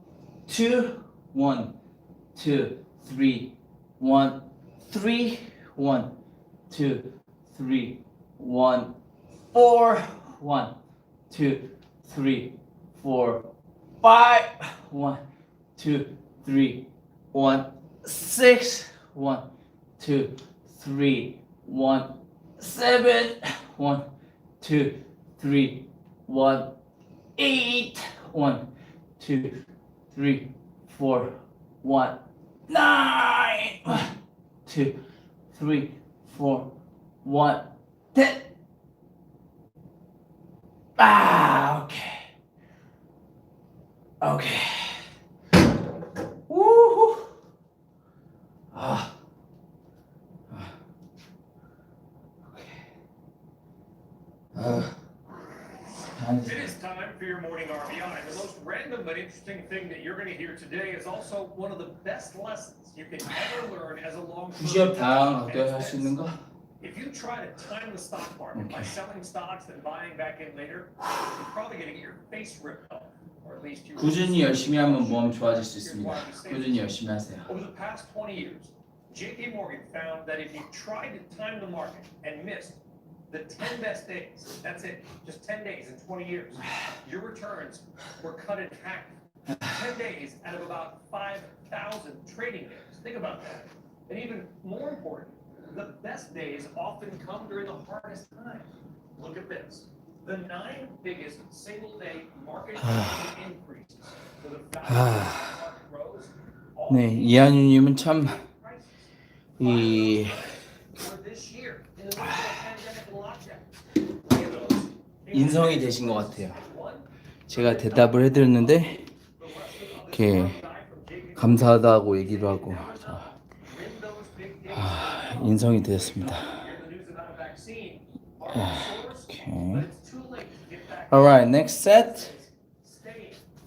2 1 2 3 1 3 1 2 3 1 4 1 2 3 4 5 1 2 3 1 6 1 2 3 1 7 1 2 3 1 8 1 2 3 4 1 9 1 2 3 4 1 10. Okay. Okay. Woohoo. it is time for your morning RBI. The most random but interesting thing that you're going to hear today is also one of the best lessons you can ever learn as a long-term 부시업 당 investor. 어떻게 할 수 있는 거? If you try to time the stock market by selling stocks and buying back in later, you're probably going to get your face ripped off, or at least you. 꾸준히 열심히 하면 몸 좋아질 수 있습니다. 꾸준히 열심히 하세요. Over the past 20 years, JP Morgan found that if you tried to time the market and missed the 10 best days, that's it, just 10 days in 20 years, your returns were cut in half. 10 days out of about 5,000 trading days. Think about that. And even more important, the best days often come during the hardest time. Look at this. The 9 biggest single-day market increases for the fastest market rose. 네, 이한유님은 참 이 인성이 되신 것 같아요. 제가 대답을 해드렸는데 이렇게 감사하다고 얘기도 하고 인성이 되었습니다. Okay. Alright, next set.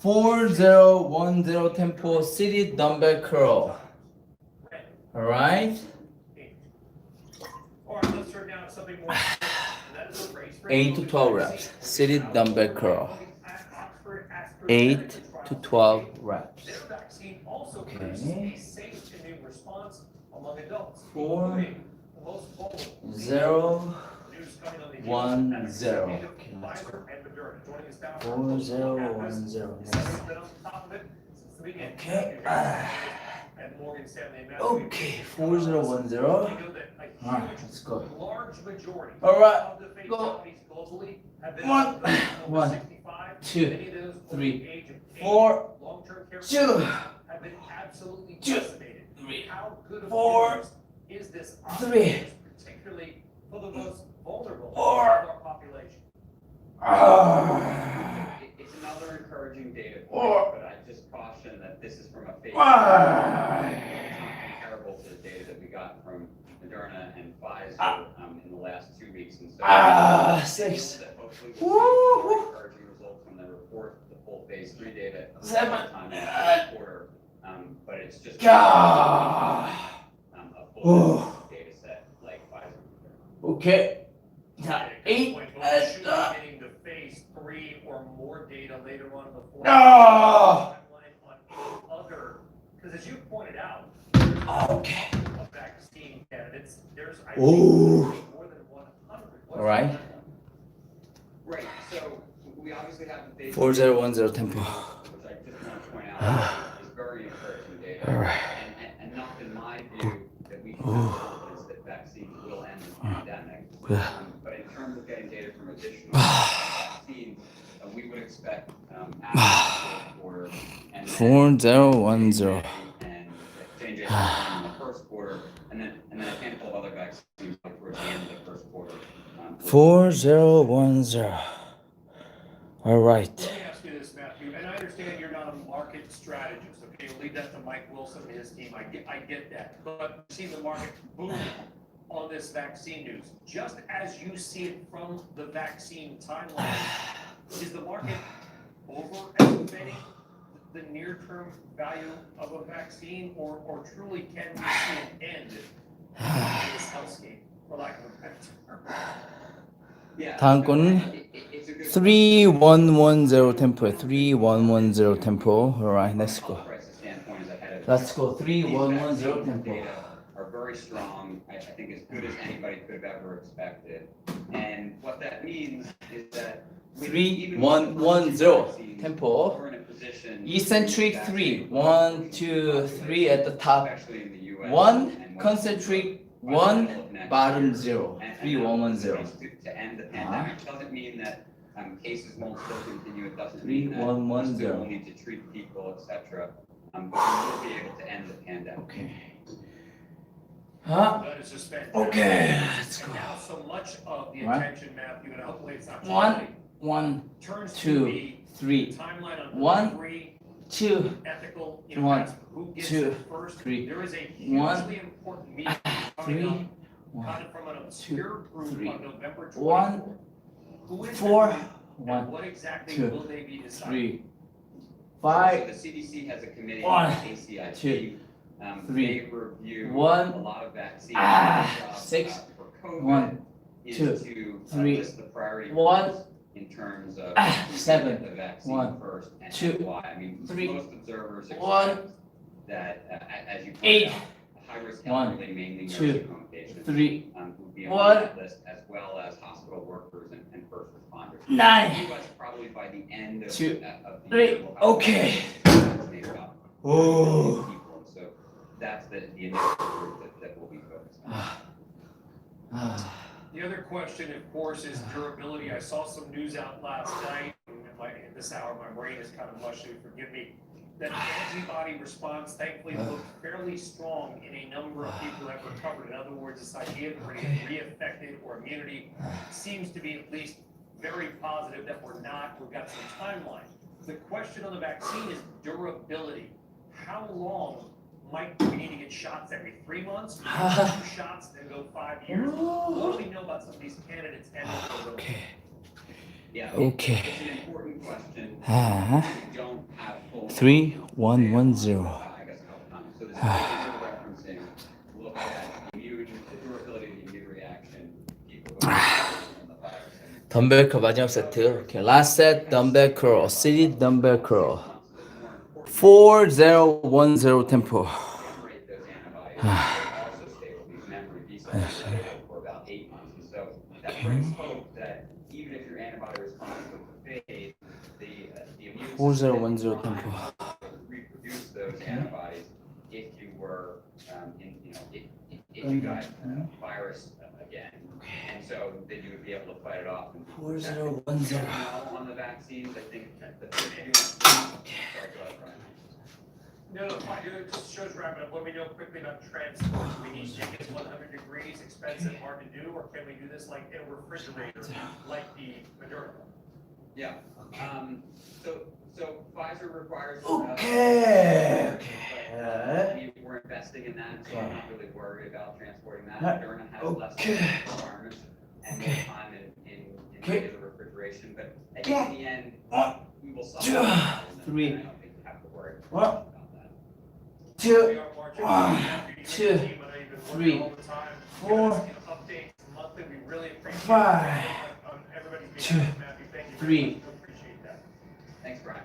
4010 tempo seated dumbbell curl. Alright. 8 to 12 reps. Seated dumbbell curl. 8 to 12 reps. Their vaccine also Okay. produces a safe immune response among adults, 4 including the most vulnerable. 0 News coming on the heels 1 of 0. Pfizer Okay, let's go. and Moderna. Joining us now, 4 0 1 0. He's been on top of it since the beginning. Okay. At Morgan Stanley and Matthew. Okay, 4 0 1 0. We know that a Alright, huge, let's go. large majority Alright, of the go. fatalities globally have been One, over one, 65. two, Many of those over three, the age of 8. 4 Long-term care 2 have been absolutely two, decimated. 3 How good of four, news is this, 3 particularly for the most vulnerable four. of our population? It's another encouraging data point, Or- but I just caution that this is from a phase. Ah. It's not comparable to the data that we got from Moderna and Pfizer in the last 2 weeks. And so Ah, I feel 6 that hopefully we'll see Woo. more encouraging results when they report the full phase 3 data 7 sometime in the first quarter. But it's just God. a full data set like Pfizer. Okay. 자, 8 Point, but we and should be getting the phase 3 or more data later on before. No. Other, because as you pointed out, Okay. of vaccine candidates, there's I Ooh. think more than 100. What's All right. that? Right, so we obviously have the phase 4 0 1 0 tempo. which I just want to point out is very encouraging data. All right. And not in my view that we should have confidence that vaccines will end the pandemic. But in terms of getting data from additional vaccines, we would expect after the quarter and 4 0 1 0. and J&J in the first quarter, and then a handful of other vaccines towards the end of the first quarter. 4 0 1 0. All right. Let me ask you this, Matthew, and I understand you're not a market strategist, okay? We'll leave that to Mike Wilson and his team. I get that. But you see the market booming on this vaccine news. Just as you see it from the vaccine timeline, is the market overestimating the near-term value of a vaccine, or truly can we see an end to this hellscape, for lack of a better term? Yeah. 다음 거는 3 1 1 0 tempo. 3 1 1 0 tempo. All right, let's go. Let's go. 3 1 1 0 tempo. Data are very strong. I think as good as anybody could have ever expected. And what that means is that 3 1 1 0 tempo. we're in a position. Eccentric 3. 1 2 3 at the top. Especially in the US. 1 concentric 1 bottom 0. 3 1 1 0. To end the pandemic doesn't mean that cases won't still continue. It doesn't 3 mean that 1 we 1 still 0. need to treat people, etc. But we will be able to end the pandemic. Okay. Huh? That is just fantastic. Okay, let's go. And now so much of the Right. attention, Matthew, and hopefully it's not 1 1 turns to 2 the 3 timeline on One, delivery, 2 ethical, one, that's who gets two, it first. three, There is a one, hugely important meeting coming 3 up, 1 kind of from an obscure group three, on November 24th. 1 Who is 4 that group, and 1 what exactly two, will they be deciding? 3 So 5 the CDC has a committee, One, ACIP. two, three, They review one, a lot of vaccines. six, For COVID one, is two, to three, list the priority one, groups in terms of who's seven, gonna get the vaccine one, first and two, why. I mean, three, most observers one, expect that, as you eight, pointed out, high-risk one, elderly, mainly two, nursing home patients, 3 would be one, on that list, as well as hospital workers and first responders. 9 The US probably by the end of Two, of the three, year will have okay. vaccinated about 100 Oh. million people. And so that's the initial group that will be focused on. The other question, of course, is durability. I saw some news out last night, and in this hour, my brain is kind of mushy, forgive me, that antibody response thankfully looked fairly strong in a number of people that recovered. In other words, this idea of getting reinfected or immunity seems to be at least very positive that we're not. We've got some timeline. The question on the vaccine is durability. How long might we need to get shots every 3 months? 2 shots, then go 5 years? What do we know about some of these candidates and their durability? Okay. Yeah, Okay. it's an important question. Ah. We don't have full. 3 1 1 0. I guess a couple times. So this is referencing, look at the durability of the immune reaction, people who are on the virus. And 덤벨 curl 마지막 세트. 오케이. Last set dumbbell curl. Seated dumbbell curl. 4010 tempo. generate those antibodies are also stable. These memory B cells are stable for about 8 months. And so that brings hope that even if your antibody response were to fade, the immune system 4010 tempo. would reproduce those antibodies if you were, if you got virus again. And so then you would be able to fight it off. And 4010. on the vaccines, I think that the sorry, go ahead, Brian. No, fine. It just shows wrapping up. Let me know quickly about transport. Do we need to get 100 degrees, expensive, hard to do, or can we do this like in a refrigerator, like the Moderna? Yeah. So Pfizer requires. Okay. We're investing in that, so I'm not really worried about transporting that. Huh? Moderna has less requirements and more time in regular refrigeration, but I think in the end, we will solve that. Three. I don't think we have to worry What? about that. We Two, are marching on the two, team. I know you've been working three, all the time. four, Give us, updates monthly. We really appreciate five, it. On everybody's behalf, two, Matthew, thank you three, very much. We appreciate that. Thanks, Brian.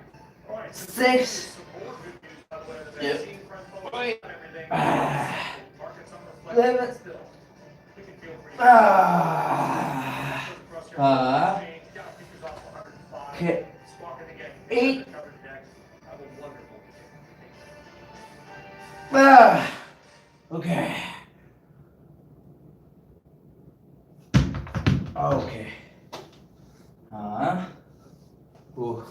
All right, so six, some more good news, by the way, on the yep, vaccine front, folks, eight, and everything. Markets on the 11, still. We can feel pretty ah, across here. ah, Change, got futures off 105. okay, Squawking again. 8, Coverage next. Have a wonderful okay. Okay. 오.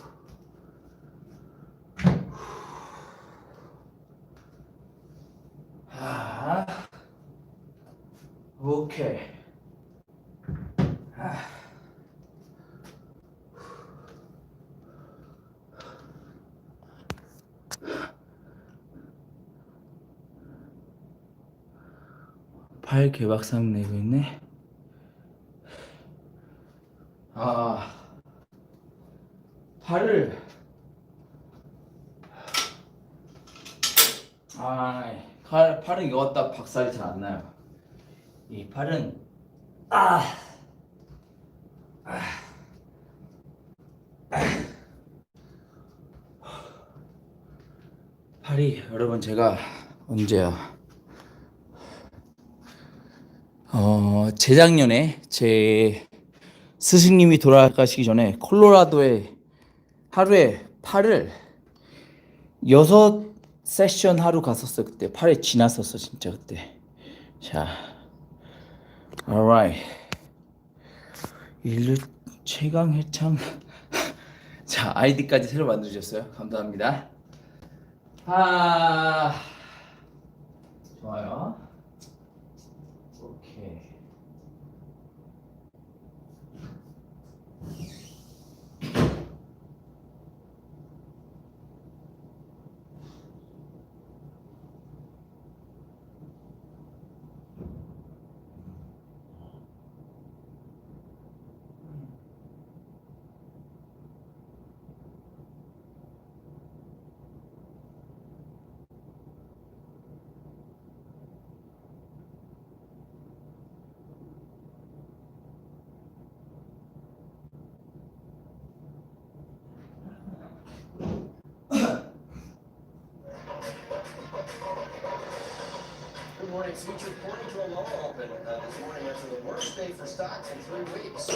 오케이. 팔 개박상 내고 있네. 팔을 팔은 이었다 박살이 잘 안 나요. 이 팔은 팔이 여러분 제가 언제요? 재작년에 제 스승님이 돌아가시기 전에 콜로라도에 하루에 팔을 6세션 하루 갔었어. 그때 팔에 지났었어 진짜 그때. 자, alright. 인류 최강 해창. 자, 아이디까지 새로 만들어주셨어요. 감사합니다. 좋아요. 오케이. Good morning. Featured pointing to a lower open this morning after the worst day for stocks in 3 weeks.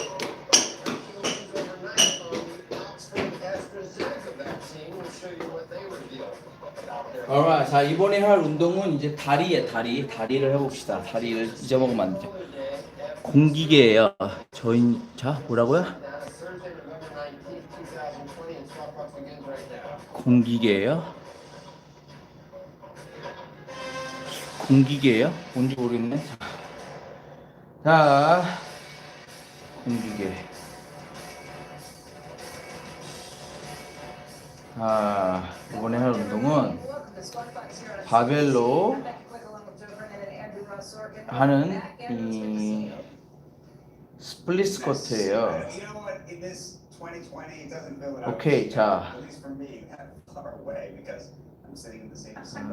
Overnight on the Oxford AstraZeneca vaccine. We'll show you what they reveal about their. alright. 자, 이번에 할 운동은 이제 다리에 다리를 해봅시다. 다리를 잊어먹으면 안 돼. 공기계예요. 자, 뭐라고요? 공기계예요. 공기계예요? 뭔지 모르겠네. 자, 공기계. 이번에 할 운동은 바벨로 하는 이 스플릿 스쿼트예요. You know what? In this 2020, it doesn't feel that. 오케이, 자. At least for me, kind of far away because I'm sitting in the same seat.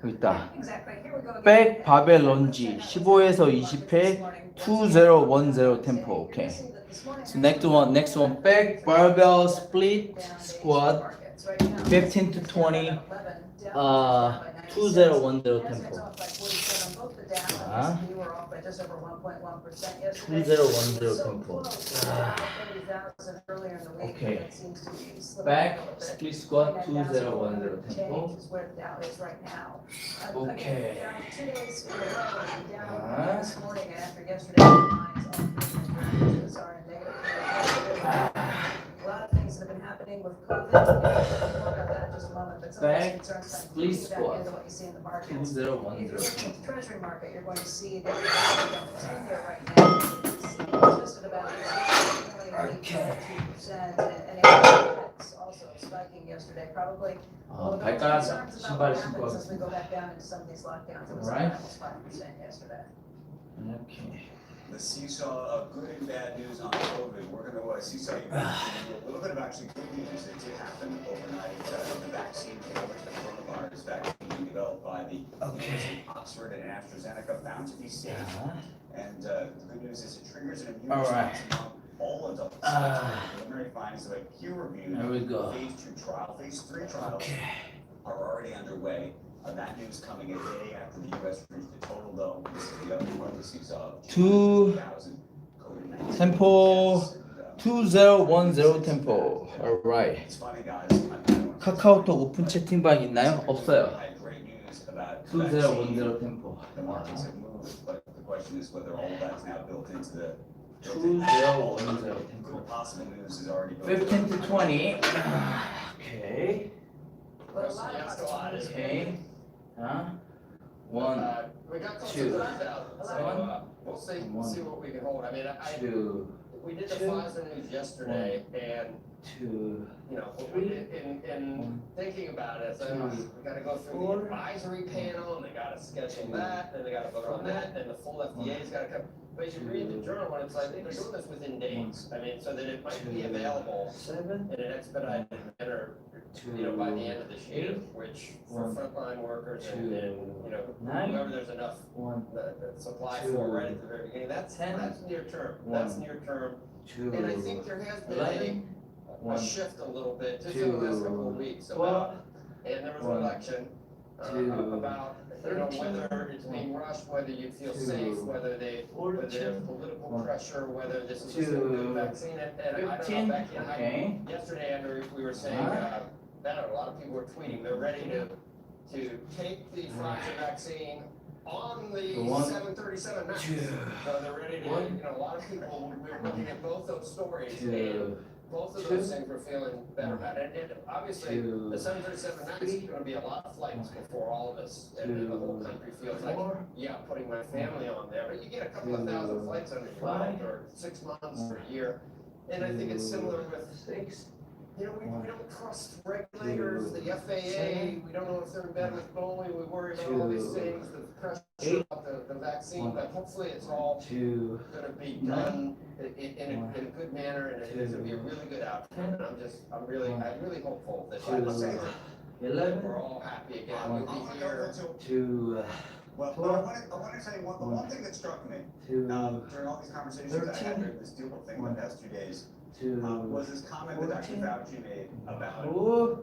여기 있다. Exactly. Here we go again. 백 바벨 런지 15에서 20회 2010 템포. 오케이. So next one. 백 바벨 스플릿 스쿼트 15 to 20 2010 템포. 자, 2010 템포. 오케이. 백 스플릿 스쿼트 2010 템포. 오케이. Back split squat 2010. Treasury market, you're going to see that right now just at about Okay. 2%, and it's also spiking yesterday, probably. 발가락 Concerns about 신발 what 신고 happens as we go 하겠습니다. back down into some of these lockdowns. It was Alright. almost 5% yesterday. 오케이. The seesaw of good and bad news on COVID. We're going to seesaw you a little bit of actually good news. It did happen overnight. The vaccine came over to the coronavirus vaccine being developed by the University of Oxford and AstraZeneca found to be safe. And the good news is it triggers an immune response among all adults. Preliminary findings of a peer-reviewed There we go. phase 2 trial, phase 3 trials are already underway. That news coming a day after the U.S. reached a total low. This is the other part of the seesaw. 2,000 템포 2010 템포. Alright. It's funny, guys. 카카오톡 오픈 채팅방 있나요? 없어요. I had great news about 2010 템포. the markets have moved, but the question is whether all of that is now built into the 2010 템포. possible news is already built 15 to 20. 오케이. But a lot of 오케이. One, we got close two, to 5,000, so we'll see what we can hold. I mean, two, we did the Pfizer news yesterday, and two, you know, three, in thinking about it, so we got to go through four, the advisory panel, and they got to schedule that, then they got to vote on that, and the full FDA's got to come. But you read the journal, and it's like they're doing this within days. I mean, so that it might be available 7, in an expedited manner, you know, by the end of this year, which for frontline workers and you know, whoever there's enough 1, the supply for right at the very beginning, that's near term. That's near term. 2, And I think there has been 11, a shift a little bit just in the last couple of weeks about, and there was an election about, you know, whether it's being rushed, whether you feel safe, whether there's political pressure, whether this is a good vaccine, and I don't know, 15, Becky and I, okay. yesterday, Andrew, we were saying, that a lot of people were tweeting, they're ready to take the Pfizer vaccine on the 737 MAX. So they're ready to, you know, a lot of people, we were looking at both those stories, and both of those things we're feeling better about. And obviously, the 737 MAX is gonna be a lot of flights before all of us, and the whole country feels like, yeah, putting my family on there. But you get a couple of thousand flights under your belt, or 6 months or a year. And I think it's similar with, 6, you know, we don't trust regulators, the FAA, we don't know if they're in bed with Boeing, we worry about all these things, the pressure about the vaccine, but hopefully it's all 2, gonna be done in a good manner, and it's gonna be a really good outcome, and I'm really hopeful that by the same, 11, we're all happy again, we'll be here. 2, Well, I want to tell you the one thing that struck me 2, during all these conversations I had during this deal thing the past 2 days 2, was this comment that Dr. Fauci made about 4,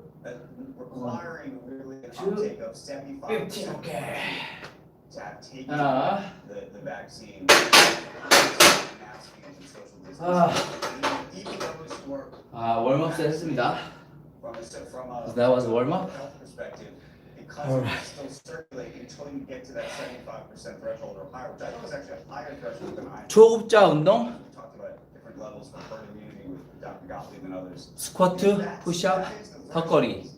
requiring really an uptake of 75% 15, okay. to have taken the vaccine, masking and social distancing. Even those who are warm-up 했습니다. from a That was warm-up? health perspective, because it will still circulate until you get to that 75% threshold or higher, which I thought was actually a higher threshold than I. 초급자 운동, We talked about different levels for herd immunity with Dr. Gottlieb and others. 스쿼트, 푸시업, 턱걸이,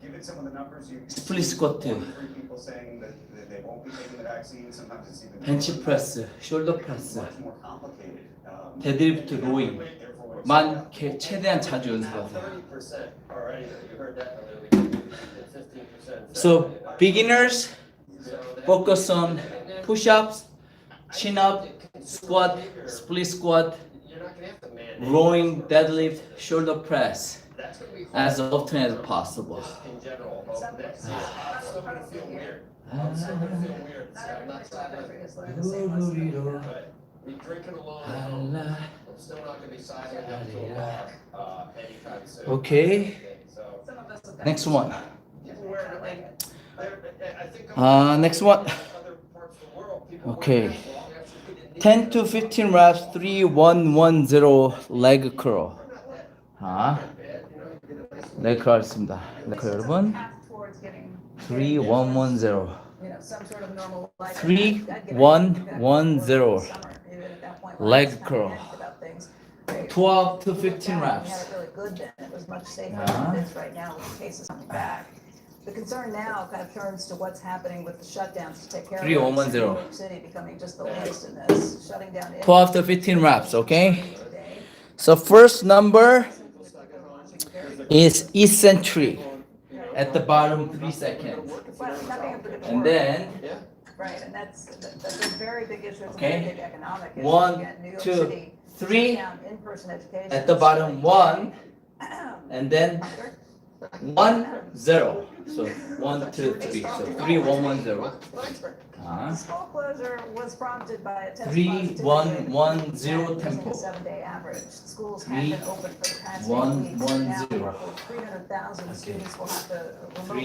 Given some of the numbers you 스플릿 스쿼트, 43 people saying that they won't be taking the vaccine, sometimes it's even 벤치 프레스, 숄더 프레스, much more complicated. 데드리프트, 로잉 만 최대한 자주 연습하세요. 30% already, you heard that earlier, 15%. So beginners focus on push-ups, chin-up, squat, split squat, You're not gonna have to mandate. rowing, deadlift, shoulder press. that's gonna be hard. as often as possible. Just in general, but next year, I'm still gonna feel weird. I'm still gonna feel weird. I'm not signing, but be drinking alone at home. I'm still not gonna be signing up to a bar, anytime soon. Okay. So, Next one. people wear it, like, I think. Next one. Other parts of the world, people Okay. wear it as long as you didn't need 10 to 15 reps, 3-1-1-0 leg curl. leg curl 하겠습니다. leg curl 여러분. 3-1-1-0. 3-1-1-0 leg curl. 12 to 15 reps. The concern now kind of turns to what's happening with the shutdowns to take care of 3-1-1-0. New York City becoming just the latest in this, shutting down. 12 to 15 reps, okay? So first number is eccentric at the bottom 3 seconds. And then Right, and that's a very big issue. It's a Okay. very big economic issue. 1, Again, New York 2, City 3 shut down in-person education. at the bottom 1 and then 1-0. So 1, 2, 3. So 3-1-1-0. The school closure was prompted by a test 3-1-1-0 tempo. using a 7-day average. Schools have been open for the past 8 1, weeks. 1, Now 0. roughly 300,000 students will have to remote learn.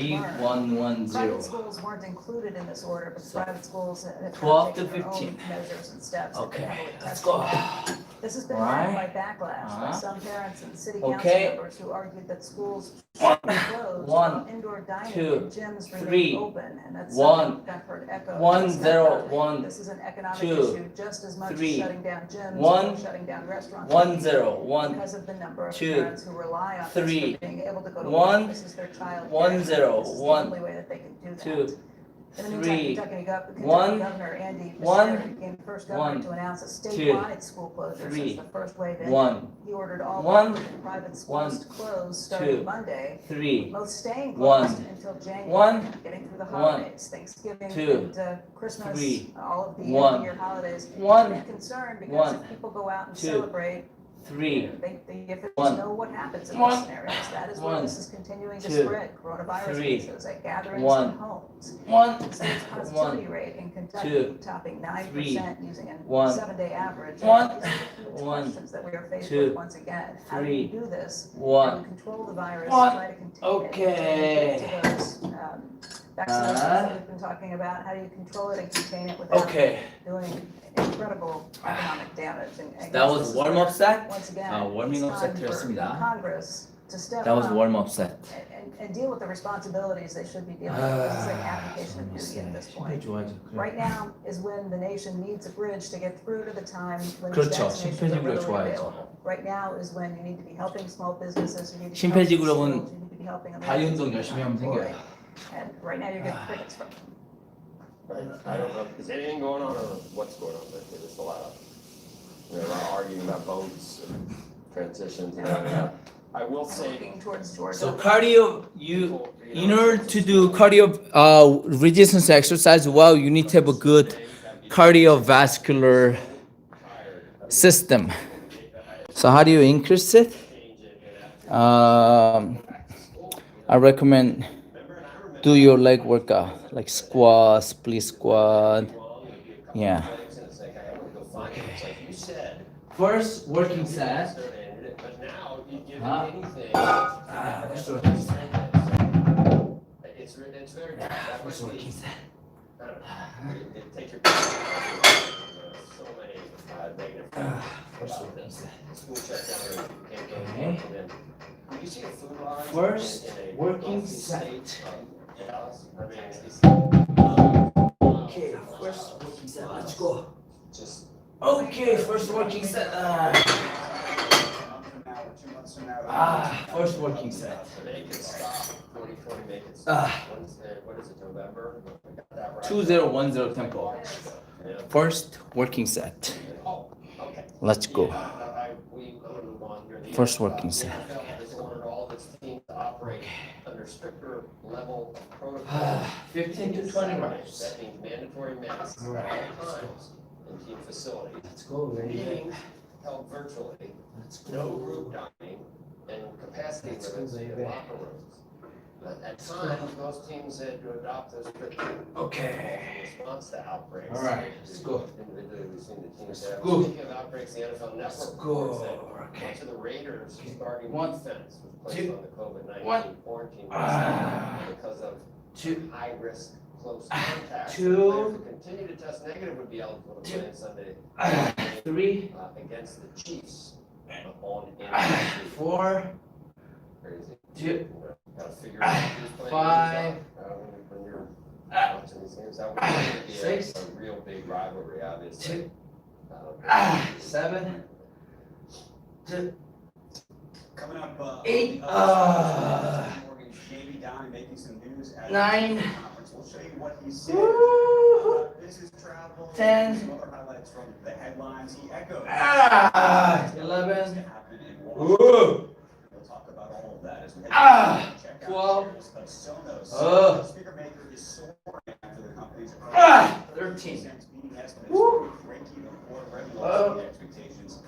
3-1-1-0. Private schools weren't included in this order, but private schools have 12 to taken their own 15. measures and steps. Okay, to heavily let's test go. them. This has been Right. met by backlash by some parents and city council Okay. members who argued that schools One, should be closed, one, while indoor dining two, and gyms three, remain open, and that's one, something I've heard echoed. 1-0, This is an economic 2, issue just as much as 3, shutting down gyms 1, or shutting down restaurants. 1-0, 1, Because of the number of 2, parents who rely on 3, this for being able to go to 1, work. This is their child. 1-0, This is the 1, only way that they can do that. 2, In the meantime, 3, Kentucky 1, Governor Andy 1, Beshear became the first governor 1, to announce a 2, statewide school closure 3, since the first wave ended. 1, He ordered all 1, public and private schools 1, to close 2, starting Monday, 3, most staying 1, closed until January, 1, getting through the 1, holidays, Thanksgiving 2, and Christmas, 3, all of the 1, end-of-the-year holidays. 1, They're concerned because 1, if people go out and 2, celebrate, 3, they if one, know what happens in one, those scenarios. That is where one, this is continuing to two, spread, coronavirus 3, cases at gatherings one, and homes. 1, The state's positivity rate in Kentucky 2, topping 9% 3, using a 1, 7-day average. 1, These are huge 1, questions that we are faced 2, with once again. How do 3, you do this? How do 1. you control the virus, 1. try to contain Okay. it, get to those vaccinations that we've been talking about? How do you control it and contain it without Okay. doing incredible economic damage? And That was this is warm where, up set. once again, warming up it's set time for 드렸습니다. Congress to step That was up warm up set. and deal with the responsibilities they should be dealing with. This is like application of duty at this point. Right now is when the nation needs a bridge to get through to the time when these 그렇죠. vaccinations are 심폐지구력 readily 좋아야죠. available. Right now is when you need to be helping small businesses, you need to be helping 심폐지구력은 schools, you need to be helping 다리 Americans 운동 who 열심히 are 하면 생겨요. unemployed. And right now you're getting crickets from I don't know, is anything going on or what's going on, but there's just a lot of, you know, a lot of arguing about votes and transitions and everything. I will say. working towards Georgia. So cardio, in order to do cardio resistance exercise well, you need to have a good cardiovascular system. So how do you increase it? I recommend do your leg workout, like squat, split squat. Yeah. First working set. But now you give Huh? anything. It's very. First working set. Take your. So many negative. First working set. School shutdown. Can't go. Okay. When you see a food line. First in a working wealthy set. state, Dallas, I mean, it's. Okay, first working set. Let's go. Just. Okay, first working set. First working set. Make it stop. 2020, make it stop. Wednesday, what is it, November? We got that right. 2010 tempo. Yeah. First working set. Oh, okay. Let's go. We move on here. The First NFL working set. has ordered all of its teams to operate under stricter level protocol. 15 to 20 reps. That means mandatory masks at all times in team facilities. Let's go. Ready? Meetings held virtually. Let's No group dining and capacity limits in locker rooms. At times, most teams had to adopt those strict Okay. in response to outbreaks. All right, let's go. Individually, we've seen the teams have. go. Speaking of outbreaks, the NFL Let's Network go. reports that much of the Raiders' starting One, defense was placed two, on the COVID-19 one. quarantine Ah. list because of Two. high-risk close contacts. Two. Players who continue to test negative would be eligible to play on Sunday 3, against the Chiefs on four, Crazy. 2, Gotta figure out who's playing 5, when you're watching these games. That would be 6, a real big rivalry, obviously. 7, 2, Coming up, 8, Morgan Shavy down and making some news at 9. the conference. We'll show you what he said. Woo! Business travel. 10. Some other highlights from the headlines. He echoed. 11. To happen in Woo! Washington. We'll talk about all of that as we head to check out 12. shares of Sonos. The speaker maker is soaring after the company's 13. beating estimates. Woo! Break-even quarter revenue expectations.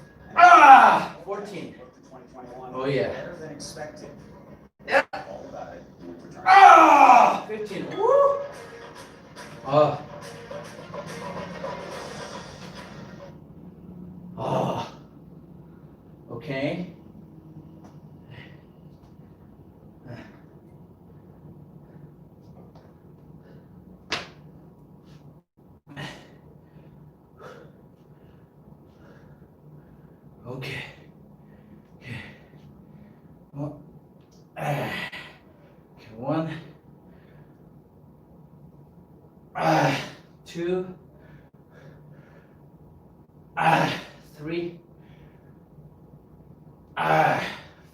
14. Look to 2021. Oh, yeah. Better than expected. Yeah. All about it when we return. 15. Woo! Okay. Okay. Okay. Well, okay, 1, 2, 3,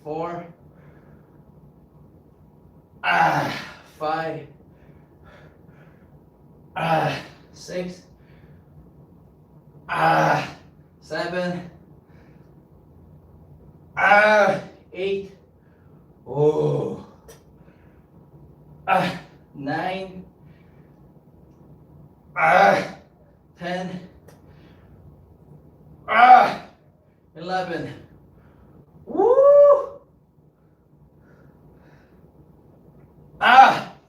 4, 5, 6, 7, 8, 9, 10, 11. Woo!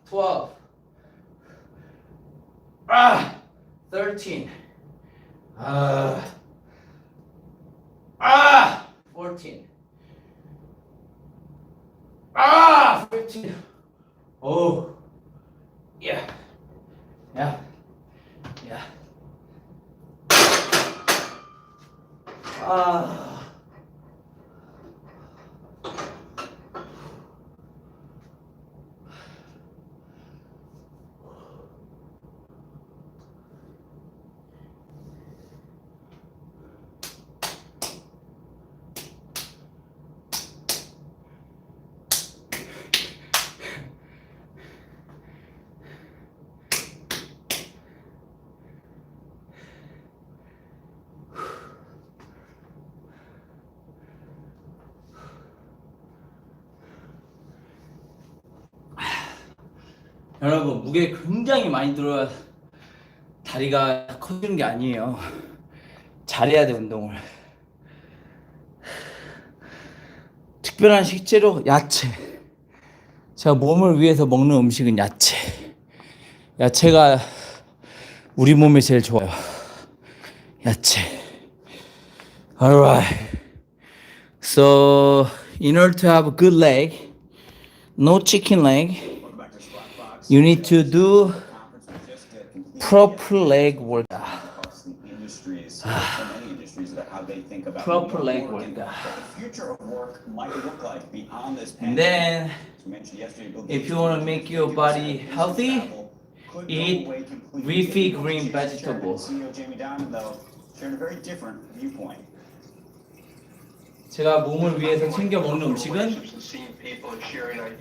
12. 13. 14. 15. Oh, yeah, yeah, yeah. 여러분, 무게 굉장히 많이 들어야 다리가 커지는 게 아니에요. 잘해야 돼, 운동을. 특별한 식재료, 야채. 제가 몸을 위해서 먹는 음식은 야채. 야채가 우리 몸에 제일 좋아요. 야채. Alright. So, in order to have a good leg, no chicken leg, you need to do proper leg workout. Proper leg workout. And then, if you want to make your body healthy, eat leafy green vegetables. 제가 몸을 위해서 챙겨 먹는 음식은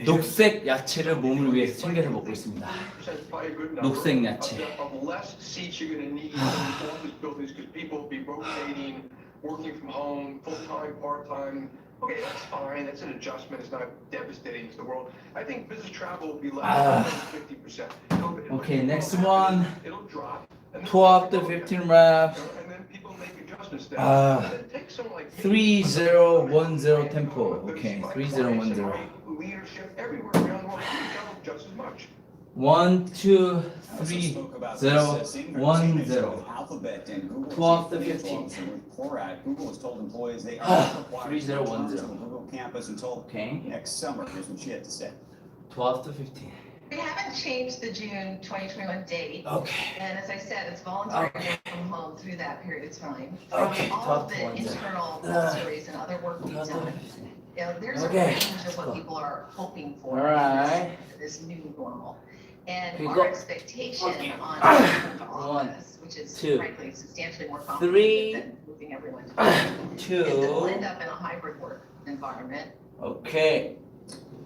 녹색 야채를 몸을 위해서 챙겨서 먹고 있습니다. 녹색 야채. Working from home, full-time, part-time, okay, that's fine. That's an adjustment. It's not devastating to the world. I think business travel will be less than 50%. Okay, next one. It'll drop. Pull up the 15 reps. And then people make adjustments. adjustments that Ah. take someone like 3010 tempo. Okay, 3010. leadership everywhere around the world just as much. 1, 2, 3, Spoke about 0, this, same 1, with 0. Alphabet and Google 12 to Chief Financial 15. Officer Ruth Porat. Google has told employees they are Ah, required 3, to 0, 1, return to 0. the Google campus until Okay. next summer. Here's what she had to say. 12 to 15. We haven't changed the June 2021 date. Okay. And as I said, it's voluntary to work from home through that period of time. Okay. All 12 of to the 1, 0. internal stories and other work we've 12 to done, 15. you know, there's Okay. a range of what people are hoping for All right. in this new normal. And Okay, our go. expectation Okay. on return to 1, office, which is 2, frankly substantially more 3, complicated than moving everyone to home, is that we'll 2. end up in a hybrid work environment. Okay.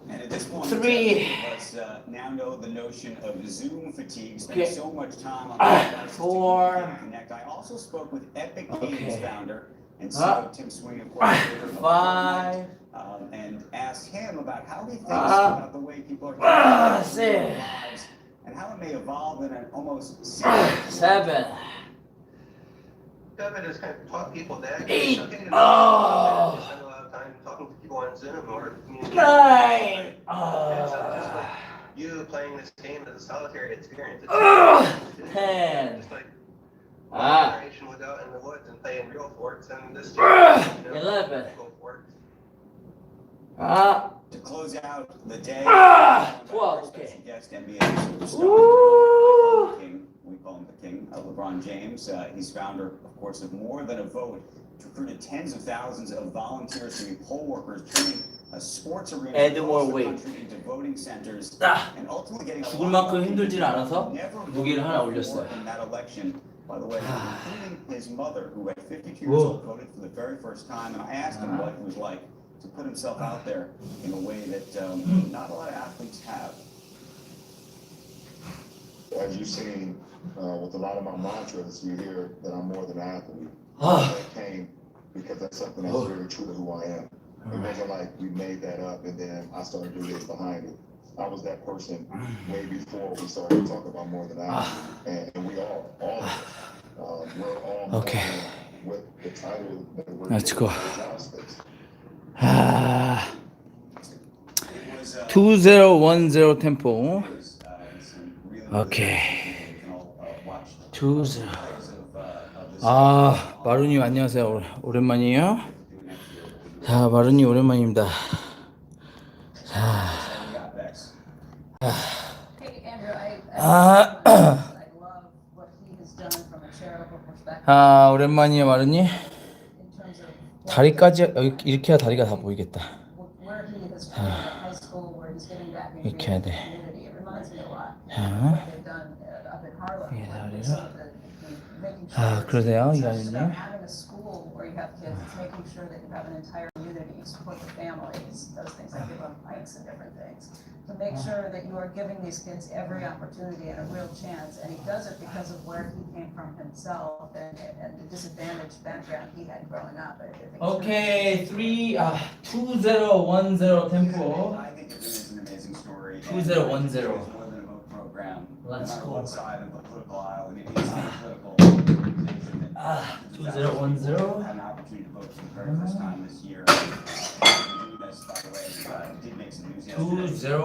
And at this point, 3. Let's now know the notion of Zoom fatigue. Okay. Spend so much time on the devices to 4. connect. I also spoke with Epic Okay. Games founder and CEO Tim Sweeney, of course, creator of 5. and asked him about how he thinks Ah. about the way people are Ah, connecting their 6. lives and how it may evolve in an almost 7. Kevin has kind of taught people that. 8. Okay, Oh. spend a lot of time talking to people on Zoom or communicating. 9. And so just like you playing this game as a solitary experience. It's 10. just like Ah. generation was out in the woods and playing real forts, and this 11. go forts. To close out the day, 12. Okay. special guest NBA superstar. Woo. King, we call him the King, LeBron James. He's founder, of course, of More Than a Vote, which recruited tens of thousands of volunteers to be poll workers, turning a sports arena Add more across the weight. country into voting centers, 아, and ultimately getting a 죽을 lot 만큼 of 힘들진 않아서 never 무게를 하나 voted 올렸어요. for in that election. By the way, including his mother, who at 52 years Whoa. old voted for the very first time, and I asked him what it was like to put himself out there in a way that not a lot of athletes have. As you've seen with a lot of my mantras, you hear that I'm more than an athlete. Ah. That came because that's something that's very true to who I am. It wasn't like we made that up and then I started doing this behind it. I was that person way before we started to talk about more than an athlete. And we all of us, we're all more Okay. than with the title that we're Let's given go. in the job space. 2010 tempo. 오케이. 20. 아, 마루님 안녕하세요. 오랜만이에요. 자, 마루님 오랜만입니다. 자. Hey, Andrew, I 아. love what he has done from a charitable perspective 아, 오랜만이에요, 마루님. in terms of 다리까지 이렇게 해야 다리가 다 보이겠다. where he has been at high school, where he's giving back into 이렇게 해야 the 돼. community. It reminds me a lot of 자. what they've done up in Harlem. 이게 like 다리를. making sure 아, 그러세요, it's not just 이하연님. about having a school where you have kids, it's making sure that you have an entire community, you support the families, those things, like give them bikes and different things. To make sure that you are giving these kids every opportunity and a real chance, and he does it because of where he came from himself and the disadvantaged background he had growing up. I think it's 오케이, 2010 tempo. I think it is an amazing story. 2010. More Than a Vote program. Let's no matter go. what side of the political aisle, and it is a political organization that 2010. had an opportunity to vote for the very first time this year. Doing this, by the way, did make some news yesterday. 2010. They're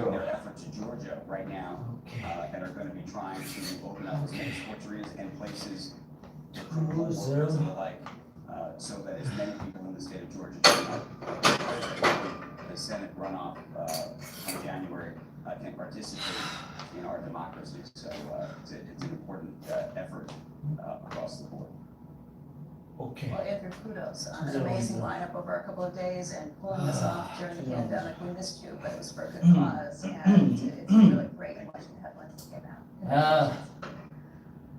moving their effort to Georgia right now, and are going to be trying to open up as many sports arenas and places to recruit poll workers and the like, so that as many people in the state of Georgia the Senate runoff in January can participate in our democracy. So it's an important effort across the board. 오케이. Well, Andrew, kudos on an amazing lineup over a couple of days and pulling this off during the pandemic. We missed you, but it was for a good cause, and it's really great watching the headlines that came out. 아,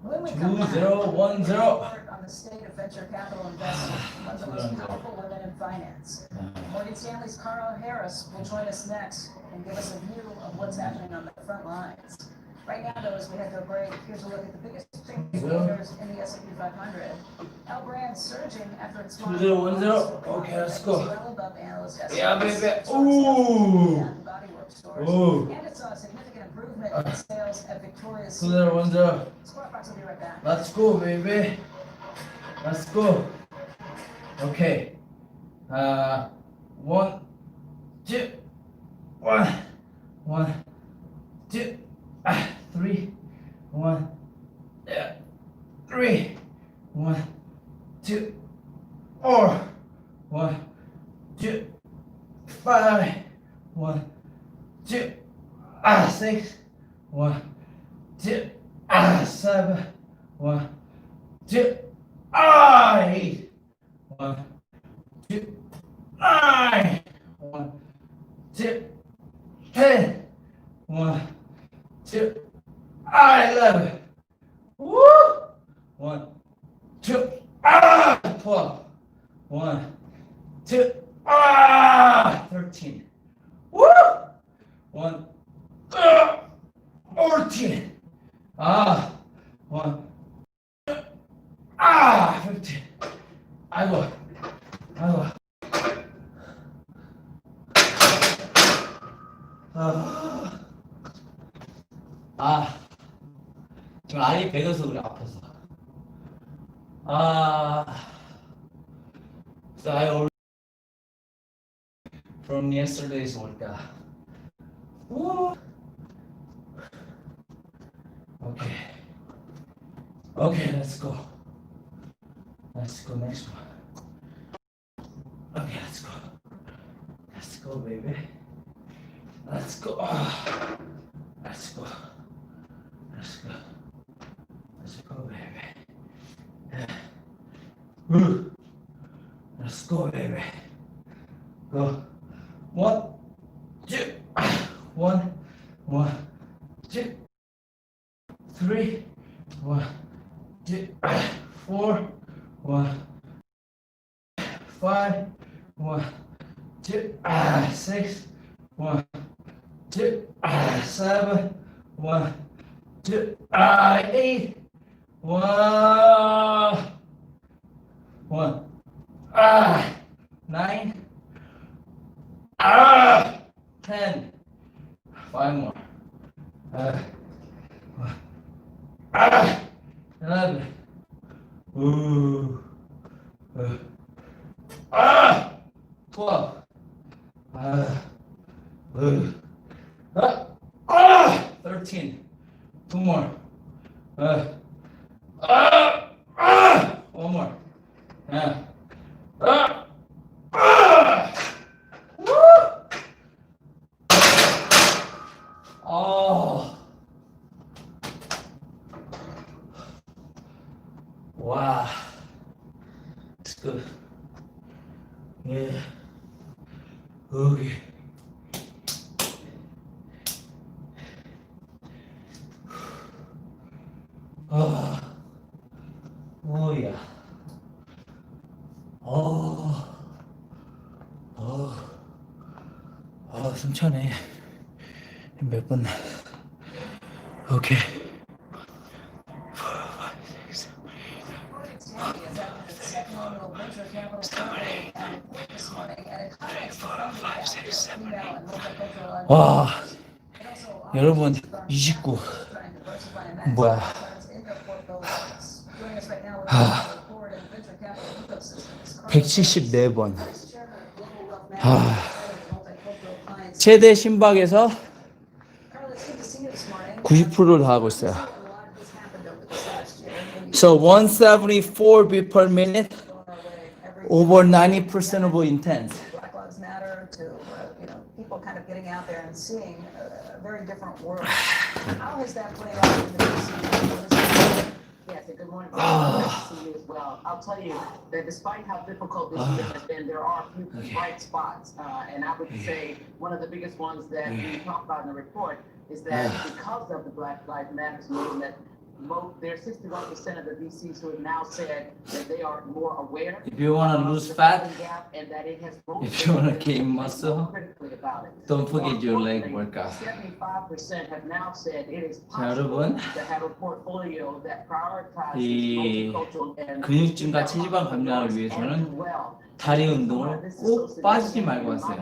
When we come back, 2010. report on the state of venture capital investing, one of the most powerful women in finance. Morgan Stanley's Carl Harris will join us next and give us a view of what's happening on the front lines. Right now, though, as we head to a break, here's a look at the biggest indicators in the S&P 500. L brand surging after its 2010. Okay, let's go. well above analyst Yeah, estimates. baby. Ooh. And Body Works stores. Ooh. And it saw a significant improvement in sales at Victoria's 2010. Squawk Box will be right back. Let's go, baby. Let's go. Okay. 1, 2, 1, 1, 2, 3, 1, 3, 1, 2, 4, 1, 2, 5, 1, 2, 6, 1, 2, 7, 1, 2, 8, 1, 2, 9, 1, 2, 10, 1, 2, 11. Woo! 1, 2, 12. 1, 2, 13. Woo! 1, 14. 1, 15. 아이고. 지금 알이 배겨서 그래, 아파서. So I already from yesterday's workout. Woo. Okay, let's go. Let's go next one. Okay, let's go. Let's go, baby. Let's go. Let's go. Let's go. Let's go, baby. Let's go, baby. Go. 1, 2, 1, 1, 2, 3, 1, 2, 4, 1, 5, 1, 2, 6, 1, 2, 7, 1, 2, 8, 1, 1, 9, 10. 5 more. 11. 12. 13. 2 more. 1 more. Wow. It's good. Yeah. Okay. Oh yeah. 숨 차네. 몇 번. 오케이. 와, 여러분 29 뭐야? 174번. 최대 심박에서 90%를 하고 있어요. So 174 beat per minute, over 90% of intense. People kind of getting out there and seeing a very different world. How has that played out in the DC? Yes, and good morning. Nice to see you as well. I'll tell you that despite how difficult this year has been, there are a few bright spots. And I would say one of the biggest ones that we talk about in the report is that because of the Black Lives Matter movement, there's 61% of the VCs who have now said that they are more aware. If you want to lose fat, and that it has if you want to gain muscle, don't forget your leg workout. 75% have now said it is 자, possible 여러분, to have a portfolio that prioritizes 이 multicultural and 근육증가 체지방 감량을 위해서는 다리 운동을 꼭 빠지지 말고 하세요.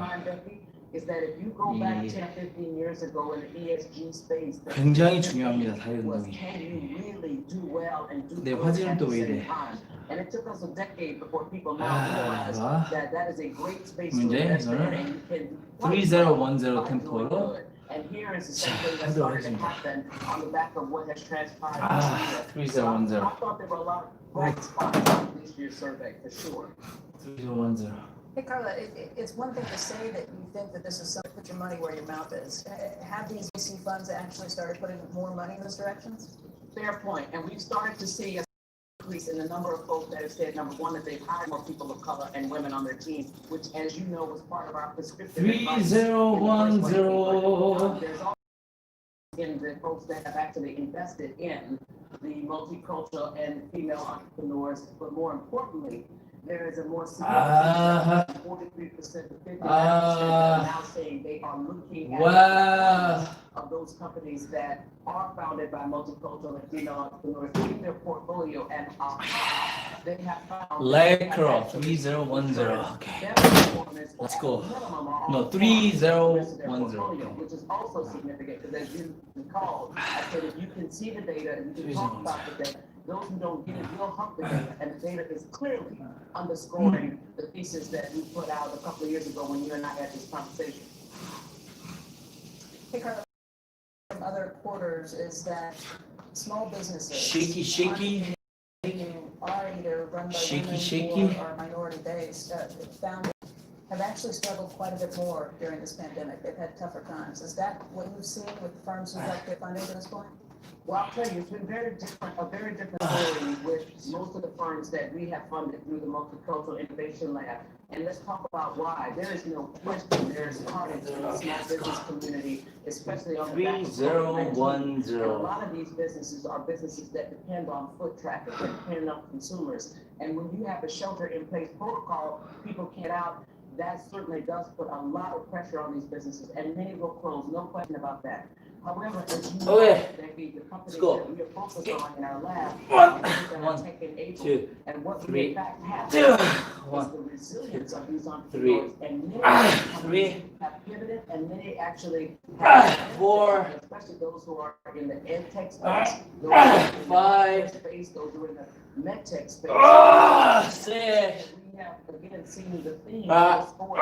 is that if you go back 10, 15 years ago in the ESG space, 굉장히 중요합니다. 다리 was 운동이. can you really do well and do 내 good 화질은 at 또 the 왜 same 이래? time? And it took us a decade before people now realize 봐. that that is a great space to 문제 invest in 이거는 and you can 3010 템포로 and here is essentially what started to happen on the back of what has transpired. this year. 3010. I thought there were a lot of bright spots on this year's survey for sure. 3010. Hey, Carla, it's one thing to say that you think that this is something, put your money where your mouth is. Have these VC funds actually started putting more money in those directions? Fair point. And we've started to see a increase in the number of folks that have said, number one, that they've hired more people of color and women on their team, which, as you know, was part of our prescriptive advice. 3010. There's also in the folks that have actually invested in the multicultural and female entrepreneurs, but more importantly, there is a more significant 43% to 59% are now saying they are looking at of those companies that are founded by multicultural and female entrepreneurs in their portfolio, and they have found Lycra 3010. Okay. Let's go. No, 3010. Which is also significant because, as you recall, I said if you can see the data and you can talk about the data, those who don't get it will hump the data, and the data is clearly underscoring the thesis that we put out a couple of years ago when you and I had this conversation. Hey, Carla, from other quarters is that small businesses Shaky. are either run by Shaky. women or are minority based, founded, have actually struggled quite a bit more during this pandemic. They've had tougher times. Is that what you've seen with firms who helped get funding to this point? Well, I'll tell you, it's been a very different story with most of the firms that we have funded through the Multicultural Innovation Lab. And let's talk about why. There is no question there is carnage in the small business community, especially on the back of COVID-19. And a lot of these businesses are businesses that depend on foot traffic, that depend on consumers. And when you have a shelter-in-place protocol, people get out. That certainly does put a lot of pressure on these businesses, and many will close, no question about that. However, as you know, the companies that we are focused on in our lab, and what we in fact have is the resilience of these entrepreneurs, and many have pivoted, and many actually have, especially those who are in the ed tech space, those who are in the space, those who are in the med tech space. We have again seen the theme of the sport.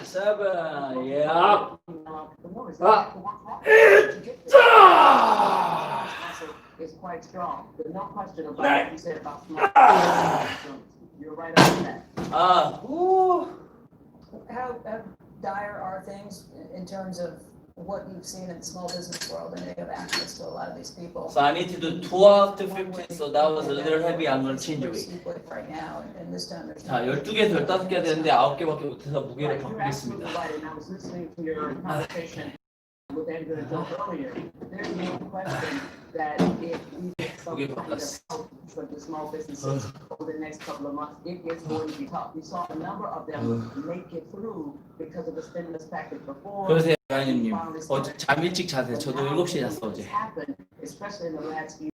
7, yeah. Is quite strong. There's no question about what you said about small business. You're right about that. How dire are things in terms of what you've seen in the small business world, and you have access to a lot of these people? So I need to do 12 to 15, so that was a little heavy. I'm going to change it. Right now, and this time there's 자, 12개에서 15개 되는데 9개밖에 못해서 무게를 바꾸겠습니다. And I was listening to your conversation with Andrew and Joe earlier. There's no question that if we get some kind of help for the small businesses over the next couple of months, it is going to be tough. We saw a number of them make it through because of the stimulus package before. 그러세요, 장님. 어제 잠 일찍 자세요. 저도 7시에 잤어 어제. Especially in the last few years,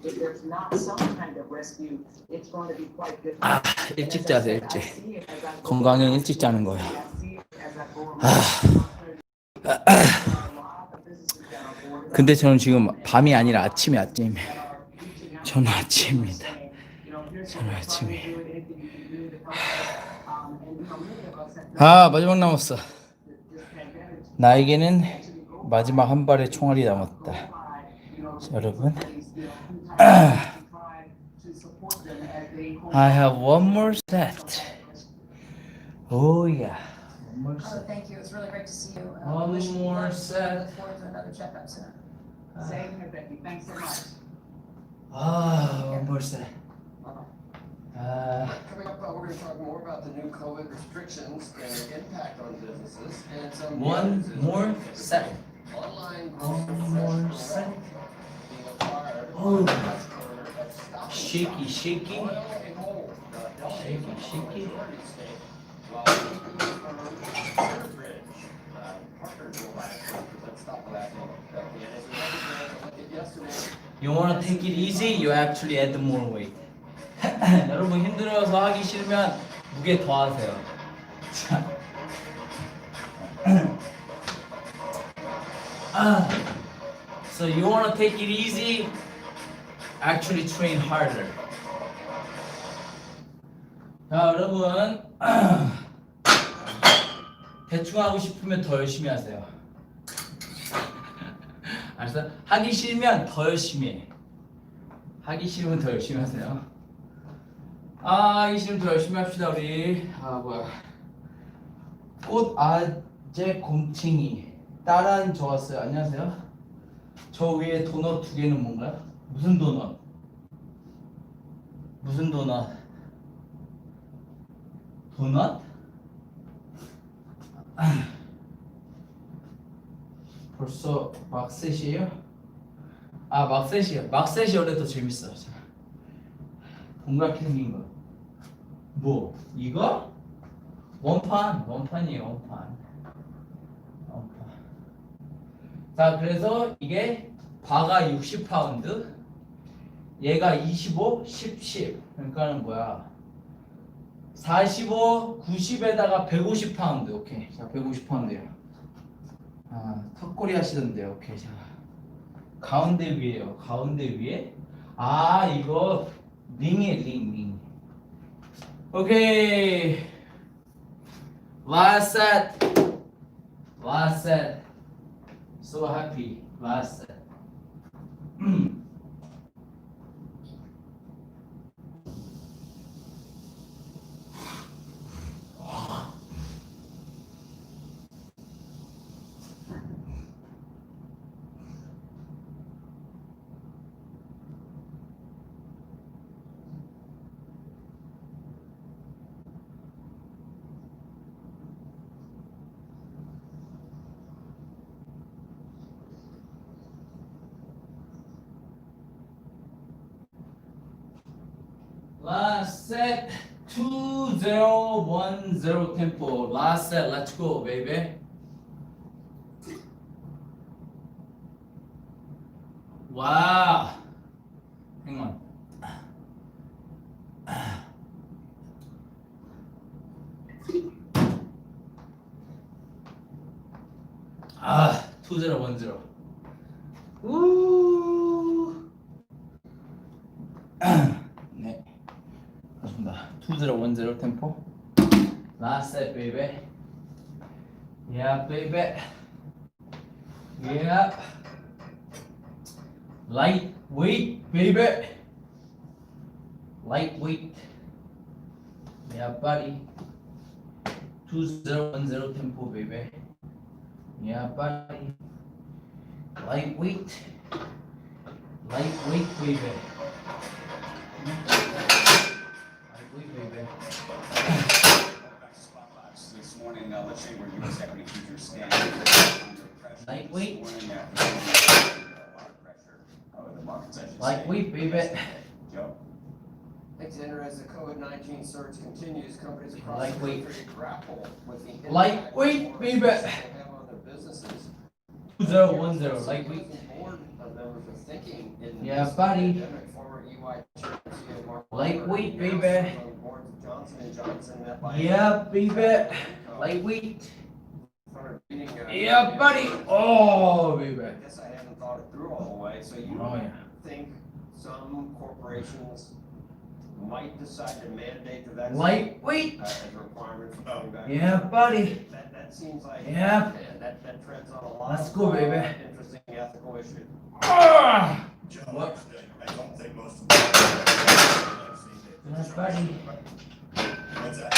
if there's not some kind of rescue, it's going to be quite difficult. 일찍 자세요, 일찍. 건강은 일찍 자는 거야. 근데 저는 지금 밤이 아니라 아침이. 저는 아침입니다. 저는 아침이에요. 마지막 남았어. 나에게는 마지막 한 발의 총알이 남았다. 자, 여러분. I have one more set. Oh yeah. One more set. Thank you. It was really great to see you. One more set. Look forward to another checkup soon. Same here, Becky. Thanks so much. One more set. Coming up, we're going to talk more about the new COVID restrictions and their impact on businesses, and some One more set. online One more set. being acquired. Oh. Shaky. Oil and gold. Shaky. While Bridge partnered with let's stop laughing. Yesterday. You wanna take it easy? You actually add more weight. 여러분 힘들어서 하기 싫으면 무게 더 하세요. 자, So you want to take it easy, actually train harder. 자, 여러분 대충 하고 싶으면 더 열심히 하세요. 알았어? 하기 싫으면 더 열심히 해. 하기 싫으면 더 열심히 하세요. 하기 싫으면 더 열심히 합시다 우리. 꽃 아재 곰칭이 따란 좋았어요. 안녕하세요. 저 위에 도넛 2개는 뭔가요? 무슨 도넛? 무슨 도넛? 도넛? 벌써 막셋이에요? 막셋이요. 막셋이 원래 더 재밌어. 동그랗게 생긴 거. 뭐? 이거? 원판이에요. 원판. 자, 그래서 이게 바가 60파운드, 얘가 25, 10. 그러니까는 뭐야? 45, 90에다가 150파운드. 오케이. 자, 150파운드예요. 턱걸이 하시던데요. 오케이. 자, 가운데 위에요. 가운데 위에. 이거 링이에요. 링. 오케이. Last set. So happy. Last set. Last set 2010 tempo. Last set, let's go, baby. Wow. Hang on. 2010. 네. 좋습니다. 2010 tempo. Last set, baby. Yeah, baby. Yeah. Lightweight, baby. Lightweight. Yeah, buddy. 2010 tempo, baby. Yeah, buddy. Lightweight. Lightweight, baby. Lightweight, baby. This morning, let's say we're U.S. equity futures stand under pressure. Lightweight. This morning, a lot of pressure over the markets, I should say. Lightweight, baby. Joe? Thanks, Andrew. As the COVID-19 surge continues, companies across Lightweight. the country grapple with the impact Lightweight, more baby. businesses will have on their businesses. 2010, lightweight. Board of members are thinking in Yeah, this buddy. pandemic, former EY chairman CEO Mark Lightweight, Zuckerberg baby. announced on the boards of Johnson & Johnson that by Yeah, baby. Lightweight. meeting, Yeah, buddy. Oh, baby. I guess I haven't thought it through all the way. So you Oh, yeah. think some corporations might decide to mandate the vaccine Lightweight. as a requirement for coming back? Yeah, buddy. That seems like Yeah. that treads on a lot Let's of go, baby. interesting ethical issues. Joe, What? I don't think most of them have seen it. Yeah, buddy. What's that?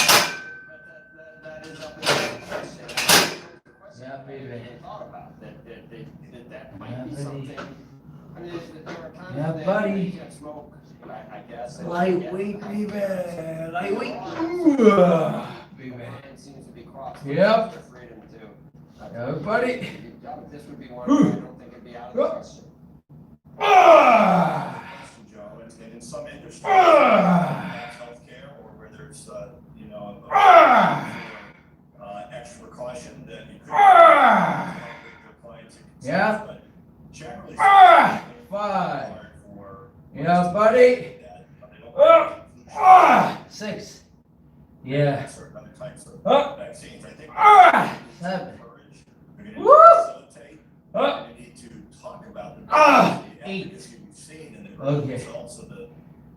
That is up in question. Yeah, baby. Thought about that might Yeah, be buddy. something. I mean, there are times Yeah, when buddy. you can't smoke, I guess. and Lightweight, yeah, baby. Lightweight. Baby. Line seems to be crossed. Yep. Their freedom to. Yeah, buddy. This would be one where I don't think it'd be out of the question. Joe, and in some industries, healthcare, or where there's, extra caution that you could with your clients. Yeah. But generally, Five. for Yeah, buddy. that, they don't 6. Yeah. certain other types of Ah. vaccines. I think 7. going Woo! to facilitate. And you need to talk about the efficacy we've seen in the growth results of the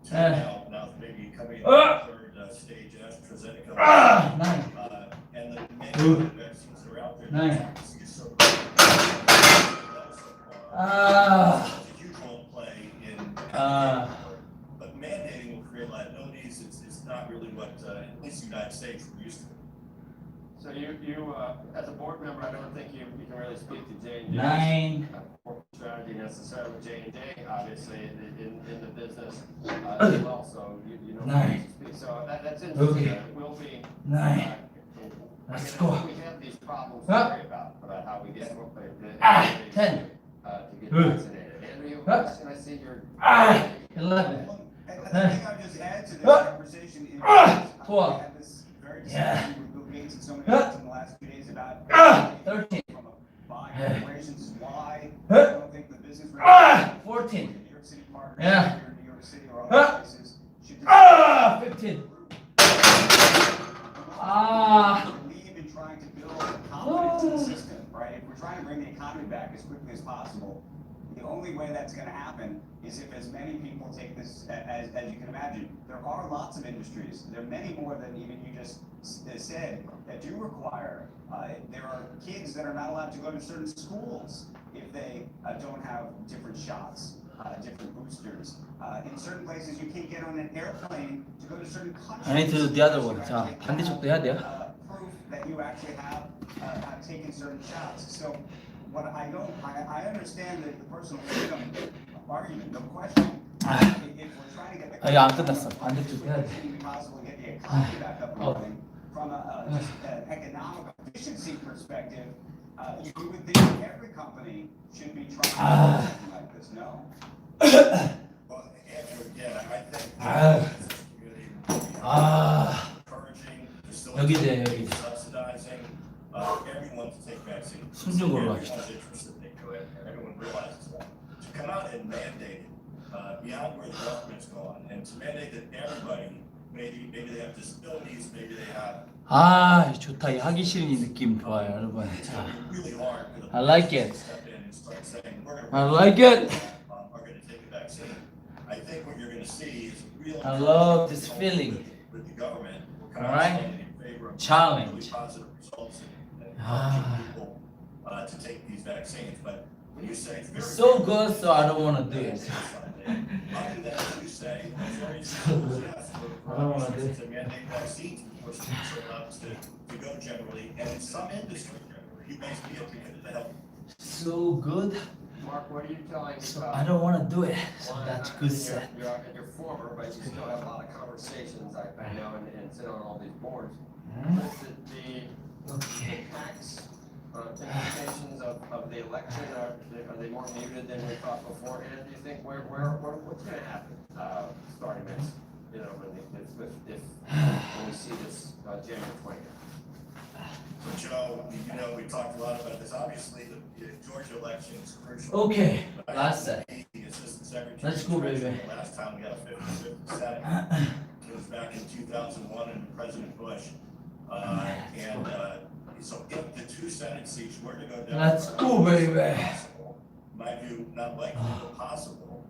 two now maybe coming in the third stage AstraZeneca. 9. And the many vaccines that are out there. 9. It's a huge role to play in but mandating will create liabilities. It's not really what at least the United States we're used to. So you as a board member, I don't think you can really speak to J&J 9. strategy necessarily. J&J obviously in the business as well, so you know. 9. So that's interesting. Okay. It will be 9. Let's go. We have these problems to worry about how we get 10. To get vaccinated. Andrew, you have a question? I see you're 11. I think I'll just add to this conversation. 12. Had this very Yeah. discussion with Bill Gates and so many others in the last few days about 13. from a buying operations is why I don't think the business 14. New York City partners Yeah. here in New York City or other places should 15. believe in trying to build confidence in the system, right? If we're trying to bring the economy back as quickly as possible, the only way that's going to happen is if as many people take this as you can imagine. There are lots of industries. There are many more than even you just said that do require. There are kids that are not allowed to go to certain schools if they don't have different shots, different boosters. In certain places, you can't get on an airplane to go to certain countries. I need to do the other one. 자, 반대쪽도 해야 돼요. Proof that you actually have taken certain shots. So what I understand that the personal freedom argument, no question. If we're trying to get the 이거 안 끝났어. 반대쪽 해야 돼. possible to get the economy back up and running from just an economic efficiency perspective, you would think every company should be trying to do something like this. No. Well, Andrew, again, I think encouraging, 여기네, facilitating, 여기. subsidizing everyone to take vaccines. 숨좀 걸어 갑시다. Everyone's interested, they go ahead, and everyone realizes that. To come out and mandate it beyond where the government's gone, and to mandate that everybody, maybe they have disabilities, maybe they have. 좋다. 이 하기 싫은 이 느낌 좋아요, 여러분. 자, Really hard for the I like it. to step in and start saying, we're going to I like it. are going to take a vaccine. I think what you're going to see is real. I love this feeling. With the government, we're All right. in favor of Challenge. really positive results and encouraging people to take these vaccines. But when you say it's very So good, so I don't want to do it. other than that, you say majority schools, yes, I don't wanna do it. to mandate vaccines before students are allowed to go generally, and in some industry generally, you may be able to get the help. So good, Mark, what are you telling so I don't want to do it. So that's good You're, set. you're former, but you still have a lot of conversations, I know, and sit on all these boards. Hmm? The Okay. tax implications of the election, are they more muted than we thought beforehand, do you think? What's going to happen starting next, when we see this January 20th? So Joe, we talked a lot about this. Obviously, the Georgia election is crucial. Okay, But last set. the Assistant Secretary Let's go, baby. Treasury, the last time we got a 50-50 Senate, it was back in 2001 under President Bush. So if the two Senate seats were to go down. Let's go, baby. Possible, in my view, not likely, but possible,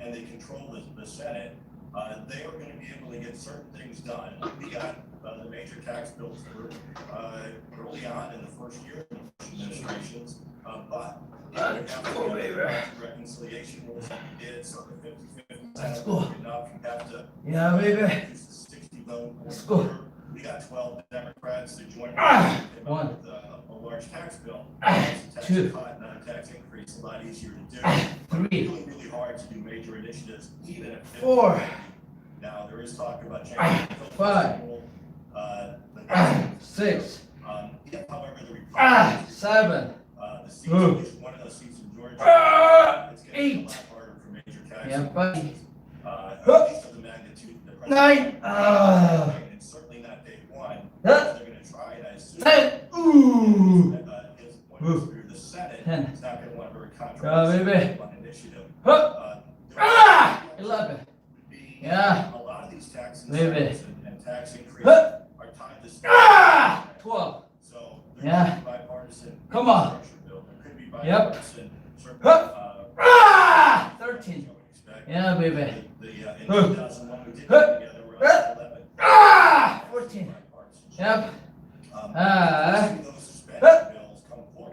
and they control the Senate, they are going to be able to get certain things done. We got the major tax bills through early on in the first year of the Bush administrations, but Let's go, baby. reconciliation rules that we did, so the 50-50 Let's Senate go. would be enough. You have to Yeah, baby. use the 60 vote. Let's go. We got 12 Democrats to join One. with a large tax bill. Tax Two. cut, not a tax increase, a lot easier to do. Three. Really, really hard to do major initiatives, even if. 4. Now, there is talk about changing. 5. 6. If, however, the Republicans. 7. The seats, at least one of those seats in Georgia. It's gonna be a 8. lot harder for major tax. Yeah, buddy. At least of the magnitude. the president- 9. And certainly not day one. Huh? They're gonna try it, I assume. 10. Ooh. His point is through the Senate. 10. It's not gonna want a very baby. controversial initiative. Huh. There 11. would be Yeah. a lot of these tax Baby. incentives and tax increases Huh. are tied to. 12. So Yeah. bipartisan Come on. infrastructure bill. There could be Yep. bipartisan sort of, Huh. 13. Yeah, baby. in 2001 we did come together. We're on 11. 14. Bipartisan. Yep. Seeing those suspension bills come forward.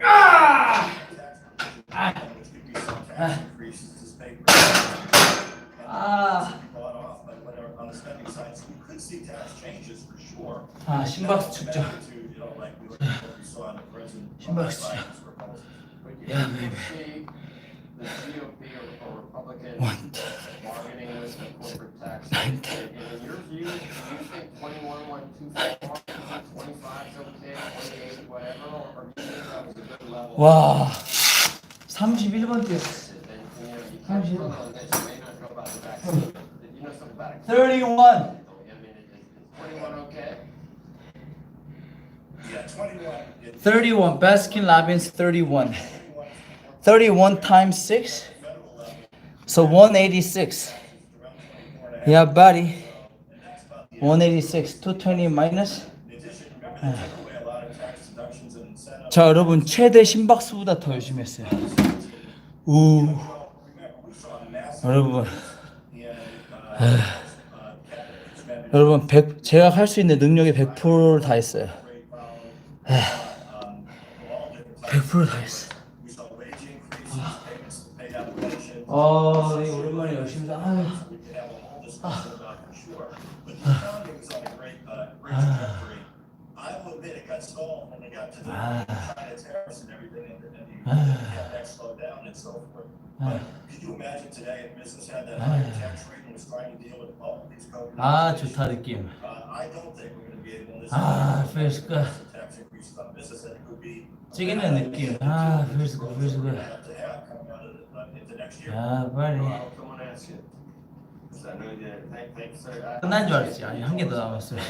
Tax provision, which could be some tax increases to state revenues. And be bought off by whatever on the spending side. So we could see tax changes for sure. 심박수 측정. Magnitude, you know, like we look at what we saw in the President 심박수 측정. Biden's proposals. Yeah, baby. See the GOP or Republican One. bargaining with the corporate tax. And in your view, do you think 21 went too far? Do you think 25 is okay, 28, whatever, or do you think that was a good level? 와. 31번 뛰었어. And, you know, you can't vote on this, you may not know about the vaccine, but you know something about it. 31. I mean, is 21 okay? Yeah, 21. 31. Baskin Robbins 31. 31 times 6. So 186. Yeah, buddy. 186. 220 minus. 자, 여러분 최대 심박수보다 더 열심히 했어요. 우. 여러분. 여러분 100, 제가 할 수 있는 능력의 100%를 다 했어요. 100% 다 했어. 이거 오랜만에 열심히 I will admit it got stalled when they got to the China tariffs and everything, and that slowed down and so forth. But could you imagine today if business had that higher tax rate and was trying to deal with all of these COVID? 좋다 느낌. I don't think we're going to be able to feels good. tax increases on business, and it could be 찌개는 느낌. feels good, feels good. to have coming out of into next year. 빨리. Well, come on, ask you. So I know you did. Thanks, sir. 끝난 줄 알았지. 아니 한 개 더 남았어요.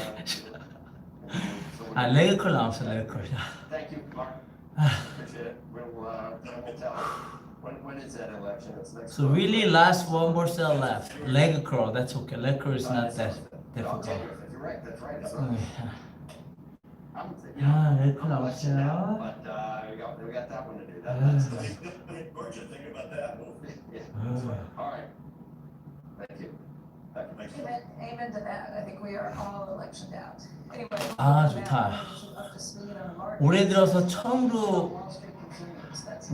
레그컬 남았어, 레그컬. Thank you, Mark. Appreciate it. We'll tell. When is that election? It's next. So really last one more cell left. Leg curl, that's okay. Leg curl is not that difficult. You're right. That's right. That's leg curl but 남았어요. we got that one to do. That's Georgia, think about that. all right. Thank you. Amen to that. I think we are all election out. Anyway. 좋다. 올해 들어서 처음으로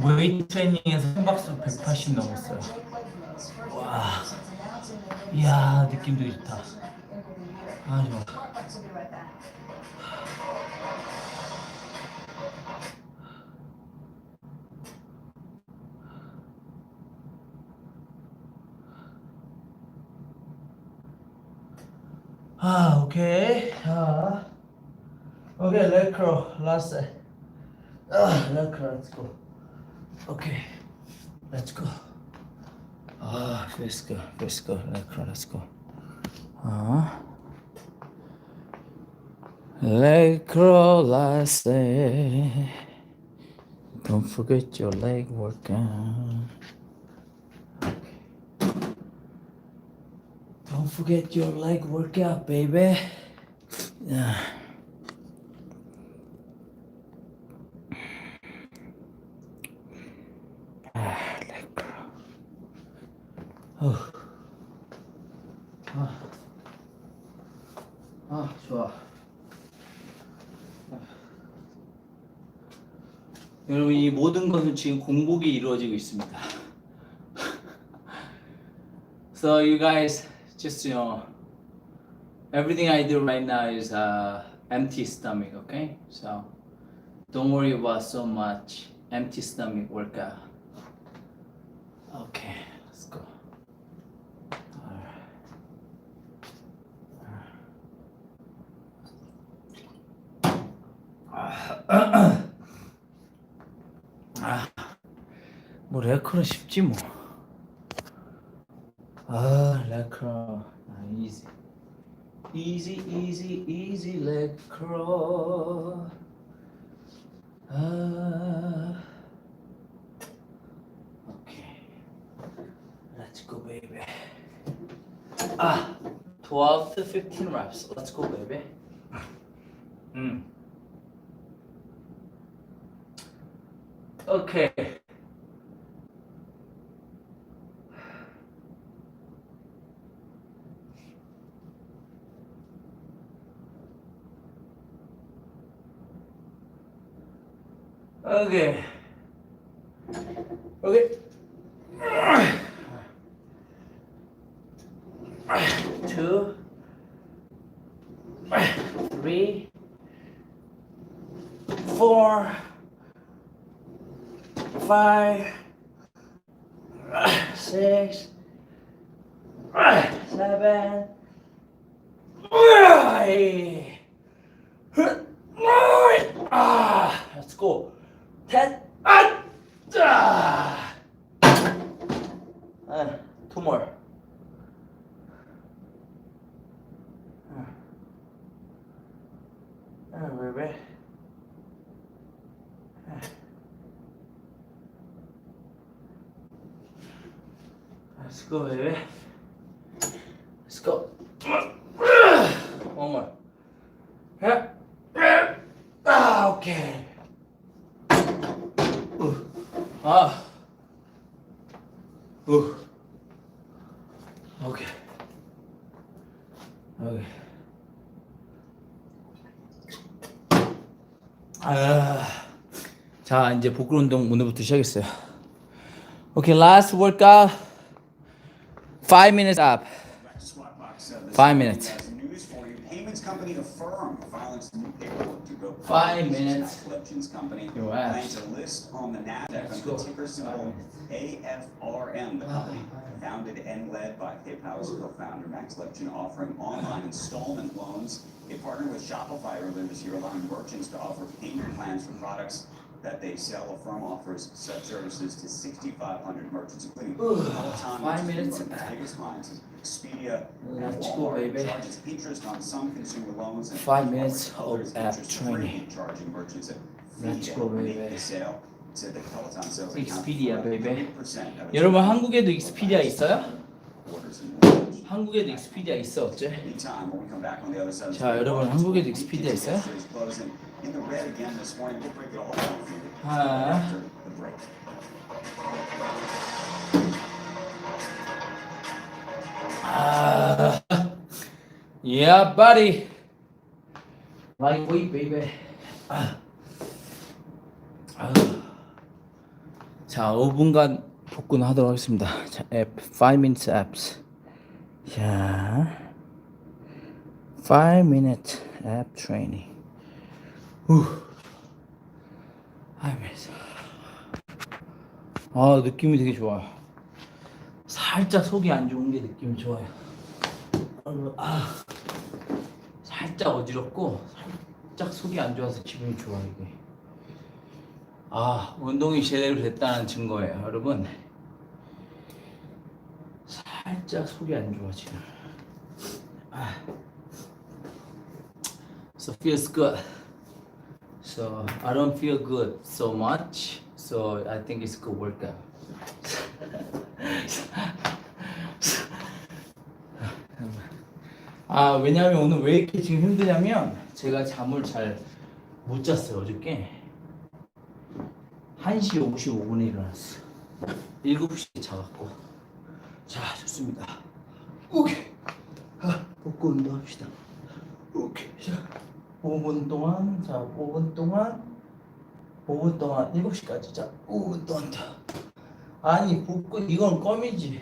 웨이트 트레이닝에서 심박수 180 넘었어요. 와, 이야 느낌 되게 좋다. 좋아. 오케이. 오케이, leg curl, last set. leg curl, let's go. Okay, let's go. Feels good, feels good. Leg curl, let's go. Leg curl, last set. Don't forget your leg workout. Don't forget your leg workout, baby. Yeah. Leg curl. 좋아. 여러분 이 모든 것은 지금 공복이 이루어지고 있습니다. So you guys just everything I do right now is empty stomach, okay? So don't worry about so much empty stomach workout. Okay, let's go. 뭐 레크는 쉽지 뭐. 레크로 easy. Easy leg curl. Okay. Let's go, baby. 12 to 15 reps. Let's go, baby. 오케이. 오케이. 오케이. 2, 3, 4, 5, 6, 7, 8. Let's go. 10. Two more. Baby. Let's go, baby. Let's go. One more. Okay. Okay. Okay. 자, 이제 복근 운동 오늘부터 시작했어요. Okay, last workout. 5 minutes up. 5 minutes. 5 minutes. Your ass. To list on the NASDAQ under the ticker symbol AFRM. The company, founded and led by PayPal's co-founder Max Lipchin, offering online installment loans. They partnered with Shopify earlier this year, allowing merchants to offer payment plans for products that they sell. The firm offers such services to 6,500 merchants, including Peloton, 5 minutes. one of its biggest clients. Expedia Let's and go, Walmart baby. charges interest on some consumer loans, and 5 minutes others of app interest-free, training. charging merchants a Let's fee go, to make baby. the sale. Said the Peloton sales Expedia, account for baby. 3% of its 여러분 한국에도 익스피디아 있어요? orders in March. 한국에도 익스피디아 있어 어째? Meantime, when we come back on the other side of the 자, 여러분 markets, 한국에도 week 익스피디아 into 있어요? yesterday's closing in the red again this morning. We'll break it all down for you 아. after the break. Yeah, buddy. Lightweight, baby. 자, 5분간 복근 하도록 하겠습니다. 자, 앱 5 minutes apps. 자, 5 minute app training. 5 minutes. 느낌이 되게 좋아요. 살짝 속이 안 좋은 게 느낌이 좋아요. 살짝 어지럽고 살짝 속이 안 좋아서 기분이 좋아 이게. 운동이 제대로 됐다는 증거예요, 여러분. 살짝 속이 안 좋아 지금. So feels good. So I don't feel good so much. So I think it's good workout. 왜냐면 오늘 왜 이렇게 지금 힘드냐면 제가 잠을 잘 못 잤어요. 어저께 1시 55분에 일어났어. 7시에 자갖고. 자, 좋습니다. 오케이. 복근 운동 합시다. 오케이. 자, 5분 동안, 5분 동안 7시까지. 자, 5분 동안 더. 아니, 복근, 이건 껌이지.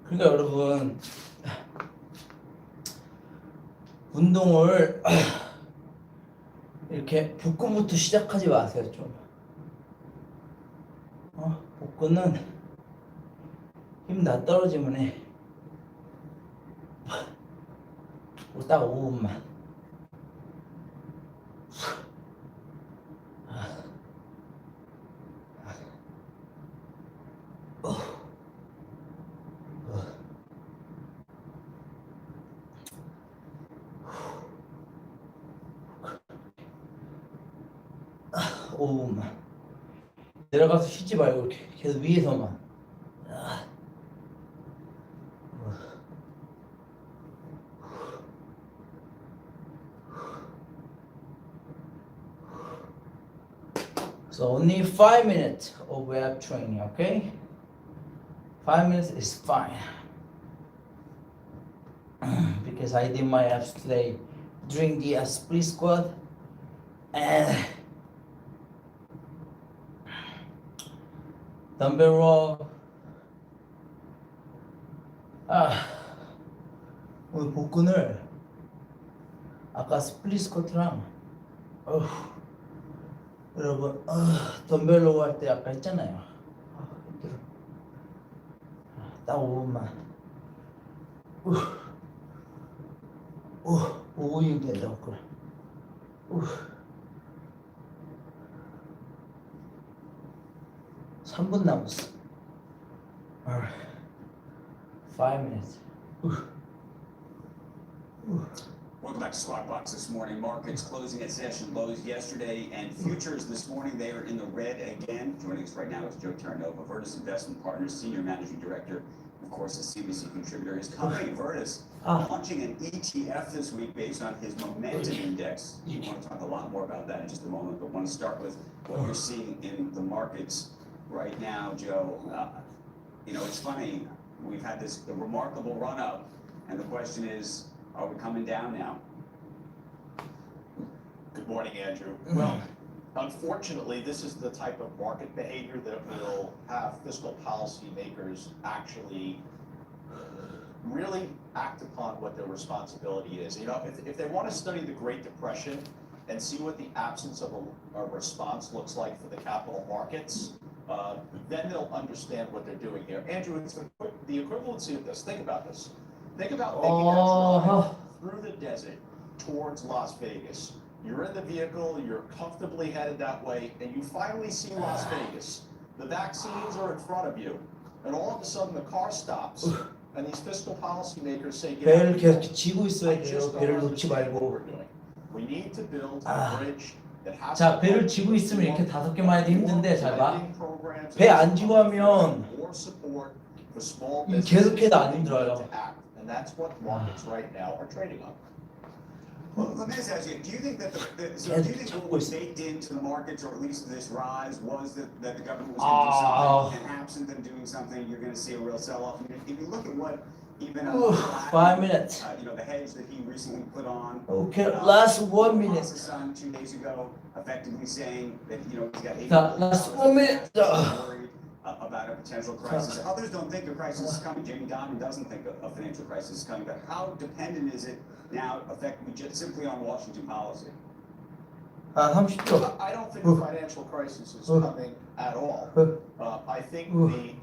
그러니까 여러분, 운동을 이렇게 복근부터 시작하지 마세요, 좀. 복근은 힘 다 떨어지면 해. 딱 5분만. 내려가서 쉬지 말고 이렇게 계속 위에서만. So only 5 minutes of web training, okay? 5 minutes is fine. Because I did my abs today during the split squat and dumbbell row. 오늘 복근을 아까 스플릿 스쿼트랑 여러분 덤벨 로우 할 때 아까 했잖아요. 힘들어. 딱 5분만. 5분이면 된다고 그래. 3분 남았어. 5 minutes. Welcome back to Squawk Box this morning. Markets closing at session lows yesterday, and futures this morning, they are in the red again. Joining us right now is Joe Terranova, Virtus Investment Partners Senior Managing Director. Of course, a CBC contributor. His company, Virtus, launching an ETF this week based on his momentum index. We want to talk a lot more about that in just a moment, but want to start with what you're seeing in the markets right now, Joe. You know, it's funny. We've had this remarkable run-up, and the question is, are we coming down now? Good morning, Andrew. Well, unfortunately, this is the type of market behavior that will have fiscal policy makers actually really act upon what their responsibility is. You know, if they want to study the Great Depression and see what the absence of a response looks like for the capital markets, then they'll understand what they're doing here. Andrew, it's the equivalency of this. Think about this. Think about making that drive through the desert towards Las Vegas. You're in the vehicle, you're comfortably headed that way, and you finally see Las Vegas. The vaccines are in front of you, and all of a sudden the car stops, and these fiscal policymakers say, 배를 계속 쥐고 있어야 돼요. 배를 놓지 말고. we need to build a bridge. 자, 배를 쥐고 있으면 이렇게 5개만 해도 힘든데 잘 봐. 배 안 쥐고 하면 계속해도 안 힘들어요. And that's what markets right now are trading on. Well, let me just ask you, do you think that do you think what was baked into the markets, or at least this rise, was that the government was going to do something, and absent them doing something, you're going to see a real sell-off? I mean, if you look at what even 5 minutes. You know, the hedge that he recently put on. Okay, last 1 minute. 2 days ago, effectively saying that, you know, he's got last 1 minute. Worried about a potential crisis. Others don't think a crisis is coming. Jamie Dimon doesn't think a financial crisis is coming. But how dependent is it now, effectively, just simply on Washington policy? 30초. I don't think a financial crisis is coming at all. I think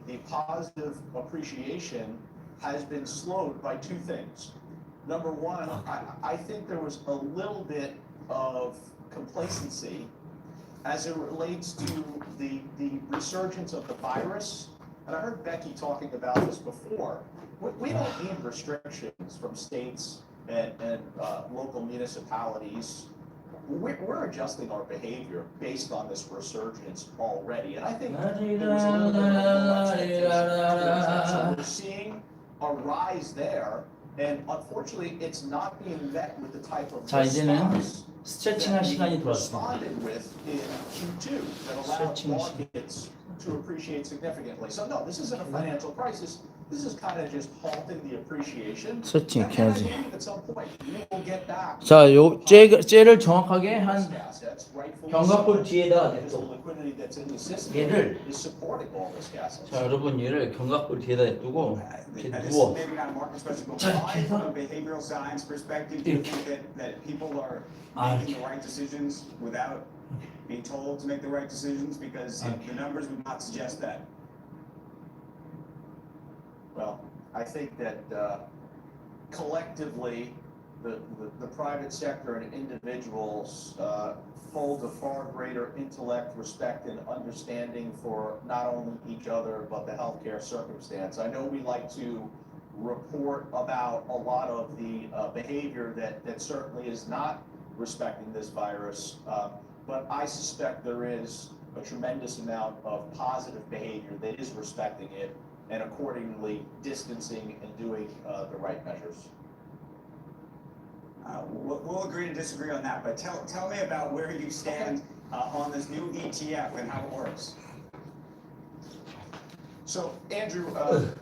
the positive appreciation has been slowed by 2 things. Number one, I think there was a little bit of complacency as it relates to the resurgence of the virus. And I heard Becky talking about this before. We don't need restrictions from states and local municipalities. We're adjusting our behavior based on this resurgence already. And I think there was a little bit of expectation. So we're seeing a rise there, and unfortunately, it's not being met with the type of response 스트레칭할 시간이 돌아왔습니다. responded with in Q2 that allowed markets to appreciate significantly. So no, this isn't a financial crisis. This is kind of just halting the appreciation. 스트레칭 And I 해야지. believe at some point we will get back. 자, 요 쟤를 정확하게 한 견갑골 뒤에다 냅둬. 얘를 자, 여러분 얘를 견갑골 뒤에다 냅두고 이렇게 누워. 자, 이렇게 해서 이렇게. Making the right decisions without being told to make the right decisions, because the numbers would not suggest that. Well, I think that collectively, the private sector and individuals hold a far greater intellect, respect, and understanding for not only each other, but the healthcare circumstance. I know we like to report about a lot of the behavior that certainly is not respecting this virus, but I suspect there is a tremendous amount of positive behavior that is respecting it and accordingly distancing and doing the right measures. We'll agree to disagree on that, but tell me about where you stand on this new ETF and how it works. So, Andrew,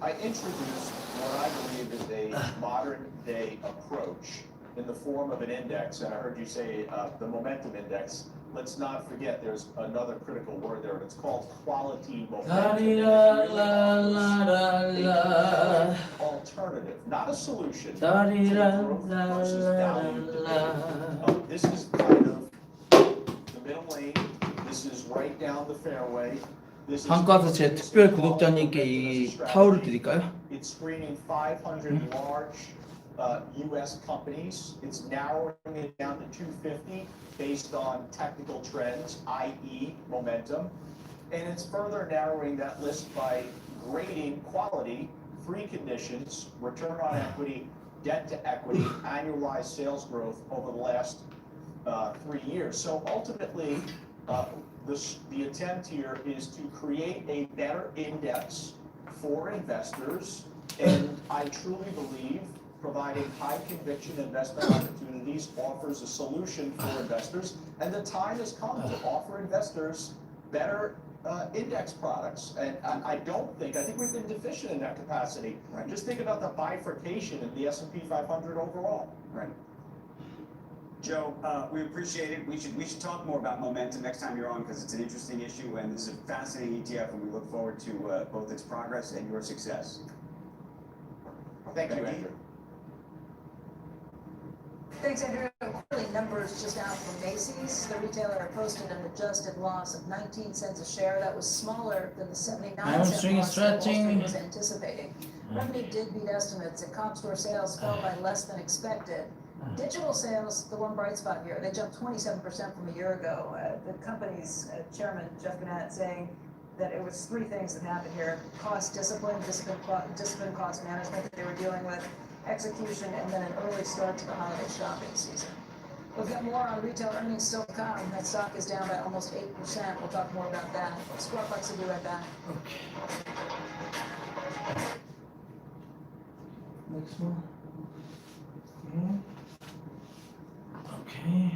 I introduced what I believe is a modern day approach in the form of an index, and I heard you say the momentum index. Let's not forget there's another critical word there, and it's called quality momentum. And it really offers a alternative, not a solution, to growth versus value debate. This is kind of the middle lane. This is right down the fairway. 한가서 제 특별 구독자님께 이 타올을 드릴까요? It's screening 500 large U.S. companies. It's narrowing it down to 250 based on technical trends, i.e. momentum. And it's further narrowing that list by grading quality, three conditions: return on equity, debt to equity, annualized sales growth over the last 3 years. So ultimately, the attempt here is to create a better index for investors, and I truly believe providing high conviction investment opportunities offers a solution for investors, and the time has come to offer investors better index products. And I think we've been deficient in that capacity. Right. Just think about the bifurcation in the S&P 500 overall. Right. Joe, we appreciate it. We should talk more about momentum next time you're on, because it's an interesting issue and this is a fascinating ETF, and we look forward to both its progress and your success. Thank you, Andrew. Thanks, Andrew. Quarterly numbers just out from Macy's. The retailer posted an adjusted loss of 19 cents a share. That was smaller than the 79 cent loss that Wall Street was anticipating. Revenue did beat estimates, and comp store sales fell by less than expected. Digital sales, the one bright spot here, they jumped 27% from a year ago. The company's chairman, Jeff Gannett, saying that it was three things that happened here: cost discipline cost management that they were dealing with, execution, and then an early start to the holiday shopping season. We've got more on retail earnings still to come. That stock is down by almost 8%. We'll talk more about that. Squawkbox will be right back. Okay. Next one. Okay.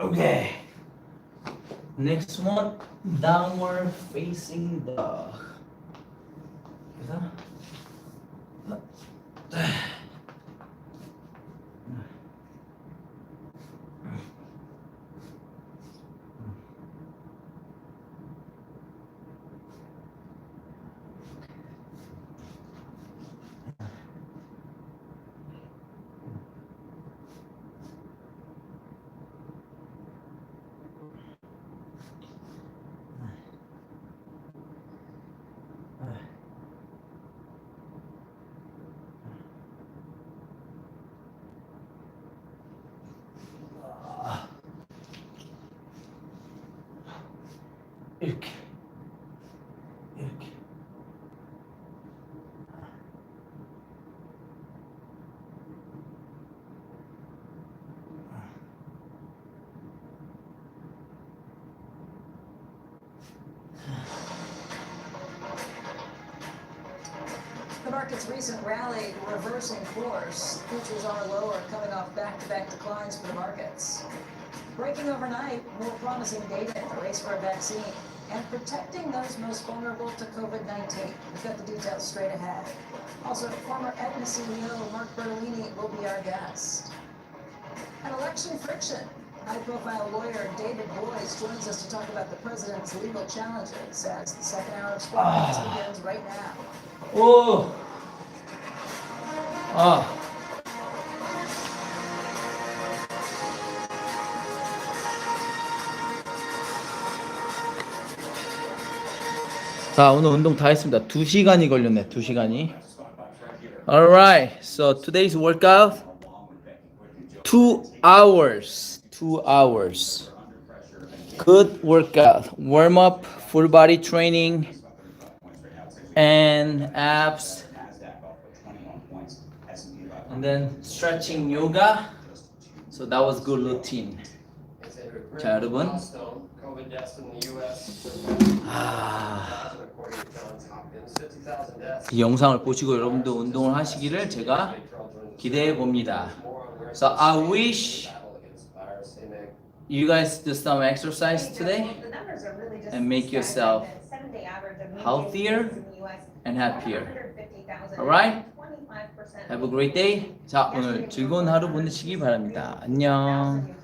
Okay. Next one, downward facing dog. 그래서 이렇게 market's recent rally reversing course. Futures are lower, coming off back-to-back declines for the markets. Breaking overnight, more promising data in the race for a vaccine and protecting those most vulnerable to COVID-19. We've got the details straight ahead. Also, former Aetna CEO Mark Bertolini will be our guest. And election friction. High-profile lawyer David Boies joins us to talk about the president's legal challenges as the second hour of Sports begins right now. 오. 아. 자, 오늘 운동 다 했습니다. 2시간이 걸렸네. 2시간이. Alright. So today's workout 2 hours. 2 hours. Good workout. Warm up, full body training and abs. And then stretching yoga. So that was good routine. 자, 여러분. 이 영상을 보시고 여러분도 운동을 하시기를 제가 기대해 봅니다. So I wish you guys do some exercise today and make yourself healthier and happier. Alright? Have a great day. 자, 오늘 즐거운 하루 보내시기 바랍니다. 안녕.